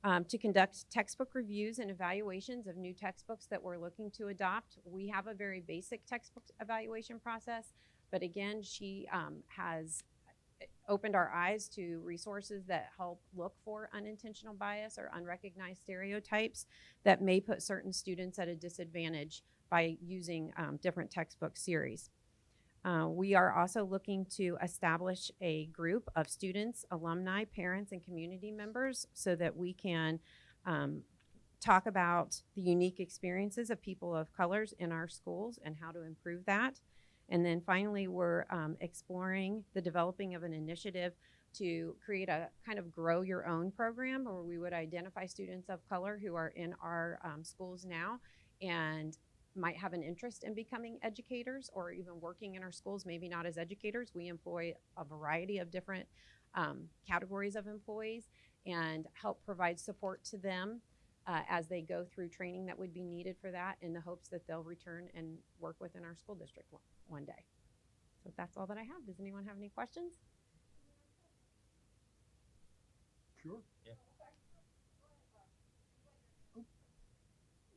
To conduct textbook reviews and evaluations of new textbooks that we're looking to adopt. We have a very basic textbook evaluation process, but again, she has opened our eyes to resources that help look for unintentional bias or unrecognized stereotypes that may put certain students at a disadvantage by using different textbook series. We are also looking to establish a group of students, alumni, parents, and community members so that we can talk about the unique experiences of people of colors in our schools and how to improve that. And then finally, we're exploring the developing of an initiative to create a kind of grow your own program where we would identify students of color who are in our schools now and might have an interest in becoming educators or even working in our schools, maybe not as educators. We employ a variety of different categories of employees and help provide support to them as they go through training that would be needed for that, in the hopes that they'll return and work within our school district one day. So that's all that I have. Does anyone have any questions? Sure. Yeah.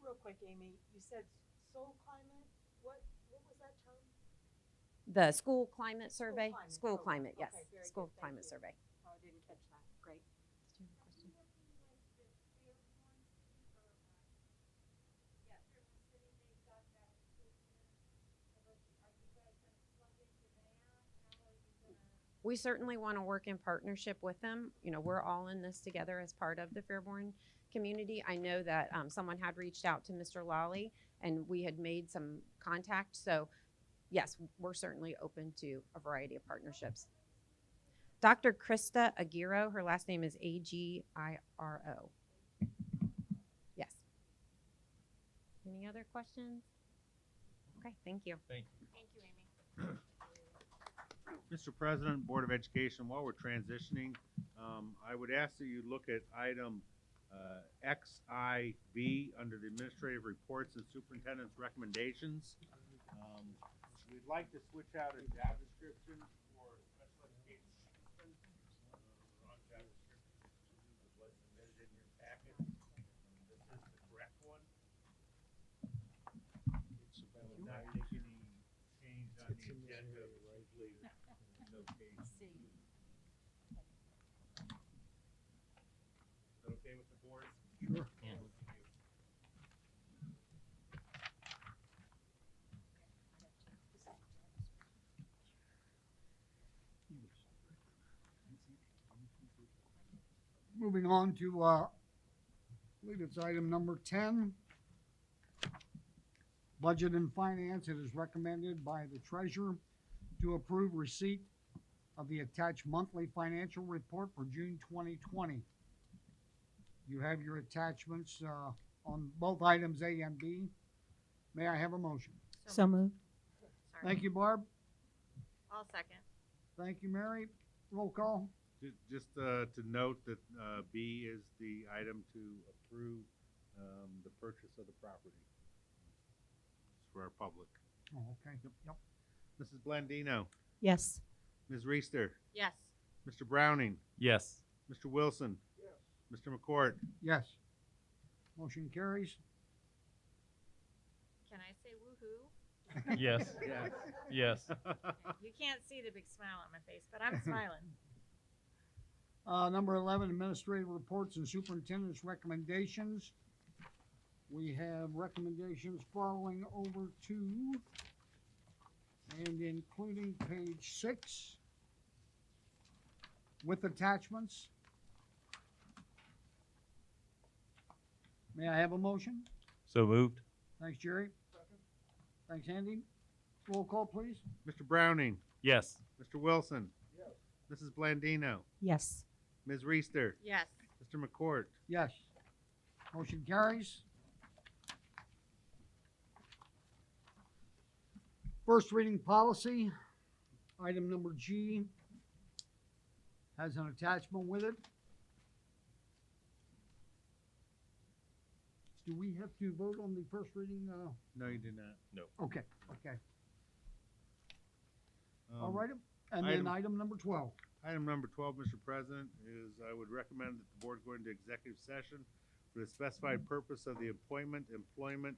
Real quick, Amy, you said soul climate. What was that term? The school climate survey? School program. climate, yes. Okay, very School good. Thank climate you. survey. Oh, I didn't catch that. Great. We certainly want to work in partnership with them. You know, we're all in this together as part of the Fairborn community. I know that someone had reached out to Mr. Lawley and we had made some contact. So yes, we're certainly open to a variety of partnerships. Dr. Krista Aguirre, her last name is Agiro. Yes. Any other questions? Okay, thank you. Thank you. Thank you, Amy. Mr. President, Board of Education, while we're transitioning, I would ask that you look at item XIV under the administrative reports and superintendent's recommendations. We'd like to switch out a job description for special education assistant. Wrong job description was submitted in your packet. This is the correct one. Will not take any change on the agenda. Please. Is that okay with the board? Sure. Yeah. Moving on to, I believe it's item number 10. Budget and Finance, it is recommended by the treasurer to approve receipt of the attached monthly financial report for June 2020. You have your attachments on both items A and B. May I have a motion? So moved. Thank you, Barb. I'll second. Thank you, Mary. Roll call. Just to note that B is the item to approve the purchase of the property. It's for our public. Oh, okay. Yep. Mrs. Blandino, Yes. Ms. Reister, Yes. Mr. Browning, Yes. Mr. Wilson, Mr. McCourt. Yes. Motion carries. Can I say woohoo? Yes. Yes. Yes. You can't see the big smile on my face, but I'm smiling. Number 11, administrative reports and superintendent's recommendations. We have recommendations following over to and including page 6 with attachments. May I have a motion? So moved. Thanks, Jerry. Thanks, Andy. Roll call, please. Mr. Browning, Yes. Mr. Wilson, Mrs. Blandino, Yes. Ms. Reister, Yes. Mr. McCourt. Yes. Motion carries. First reading policy, item number G, has an attachment with it. Do we have to vote on the first reading? No, you do not. No. Okay, okay. All right, and item- then item number 12. Item number 12, Mr. President, is I would recommend that the board go into executive session for the specified purpose of the appointment, employment,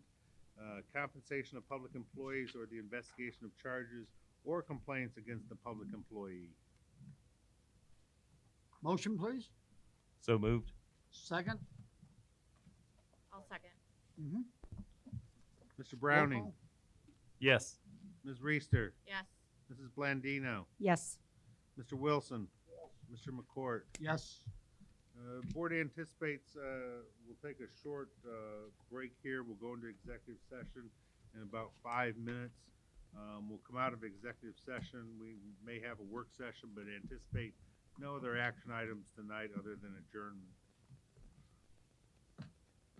compensation of public employees, or the investigation of charges or complaints against the public employee. Motion, please. So moved. Second. I'll second. Mm-hmm. Mr. Browning, Yes. Ms. Reister, Yes. Mrs. Blandino, Yes. Mr. Wilson, Mr. McCourt. Yes. Board anticipates we'll take a short break here. We'll go into executive session in about 5 minutes. We'll come out of executive session. We may have a work session, but anticipate no other action items tonight other than adjournment